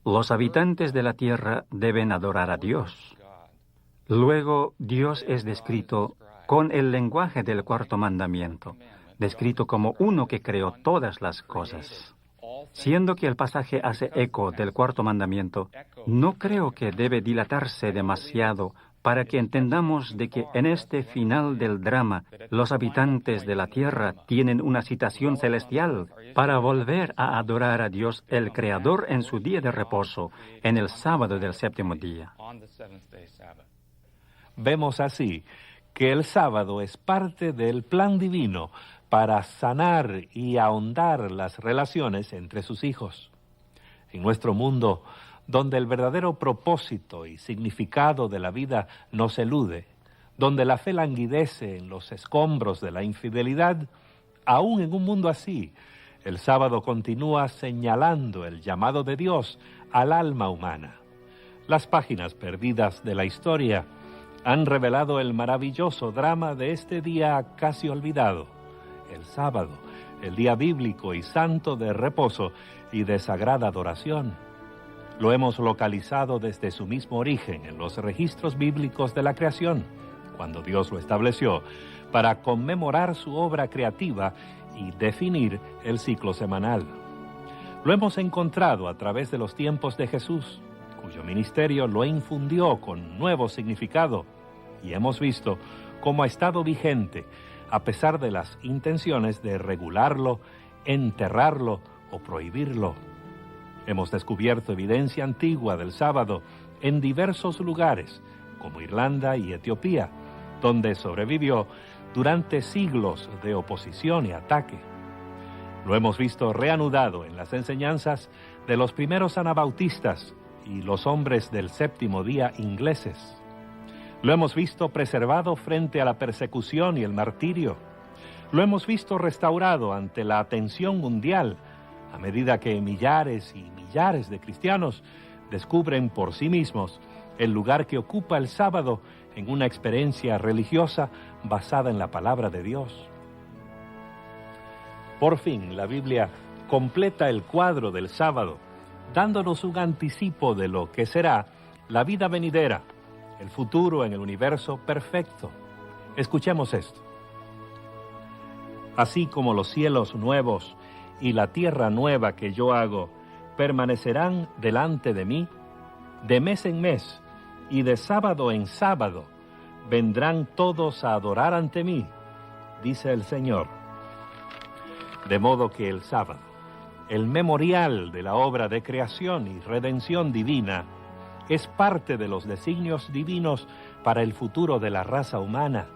los habitantes de la tierra deben adorar a Dios. Luego, Dios es descrito con el lenguaje del cuarto mandamiento, descrito como uno que creó todas las cosas. Siendo que el pasaje hace eco del cuarto mandamiento, no creo que debe dilatarse demasiado para que entendamos de que en este final del drama, los habitantes de la tierra tienen una citación celestial para volver a adorar a Dios el Creador en su día de reposo, en el sábado del séptimo día. Vemos así que el sábado es parte del plan divino para sanar y ahondar las relaciones entre sus hijos. En nuestro mundo, donde el verdadero propósito y significado de la vida nos elude, donde la fe languidece en los escombros de la infidelidad, aún en un mundo así, el sábado continúa señalando el llamado de Dios al alma humana. Las páginas perdidas de la historia han revelado el maravilloso drama de este día casi olvidado, el sábado, el día bíblico y santo de reposo y de sagrada adoración. Lo hemos localizado desde su mismo origen en los registros bíblicos de la creación, cuando Dios lo estableció para conmemorar su obra creativa y definir el ciclo semanal. Lo hemos encontrado a través de los tiempos de Jesús, cuyo ministerio lo infundió con nuevo significado, y hemos visto cómo ha estado vigente a pesar de las intenciones de regularlo, enterrarlo o prohibirlo. Hemos descubierto evidencia antigua del sábado en diversos lugares, como Irlanda y Etiopía, donde sobrevivió durante siglos de oposición y ataque. Lo hemos visto reanudado en las enseñanzas de los primeros anabautistas y los hombres del séptimo día ingleses. Lo hemos visto preservado frente a la persecución y el martirio. Lo hemos visto restaurado ante la atención mundial a medida que millares y millares de cristianos descubren por sí mismos el lugar que ocupa el sábado en una experiencia religiosa basada en la palabra de Dios. Por fin, la Biblia completa el cuadro del sábado, dándonos un anticipo de lo que será la vida venidera, el futuro en el universo perfecto. Escuchemos esto. Así como los cielos nuevos y la tierra nueva que yo hago permanecerán delante de mí, de mes en mes y de sábado en sábado, vendrán todos a adorar ante mí, dice el Señor. De modo que el sábado, el memorial de la obra de creación y redención divina, es parte de los designios divinos para el futuro de la raza humana.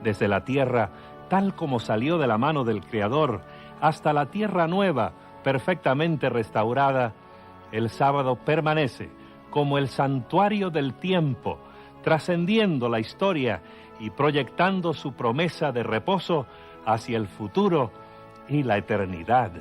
Desde la tierra, tal como salió de la mano del Creador, hasta la tierra nueva, perfectamente restaurada, el sábado permanece como el santuario del tiempo, trascendiendo la historia y proyectando su promesa de reposo hacia el futuro y la eternidad.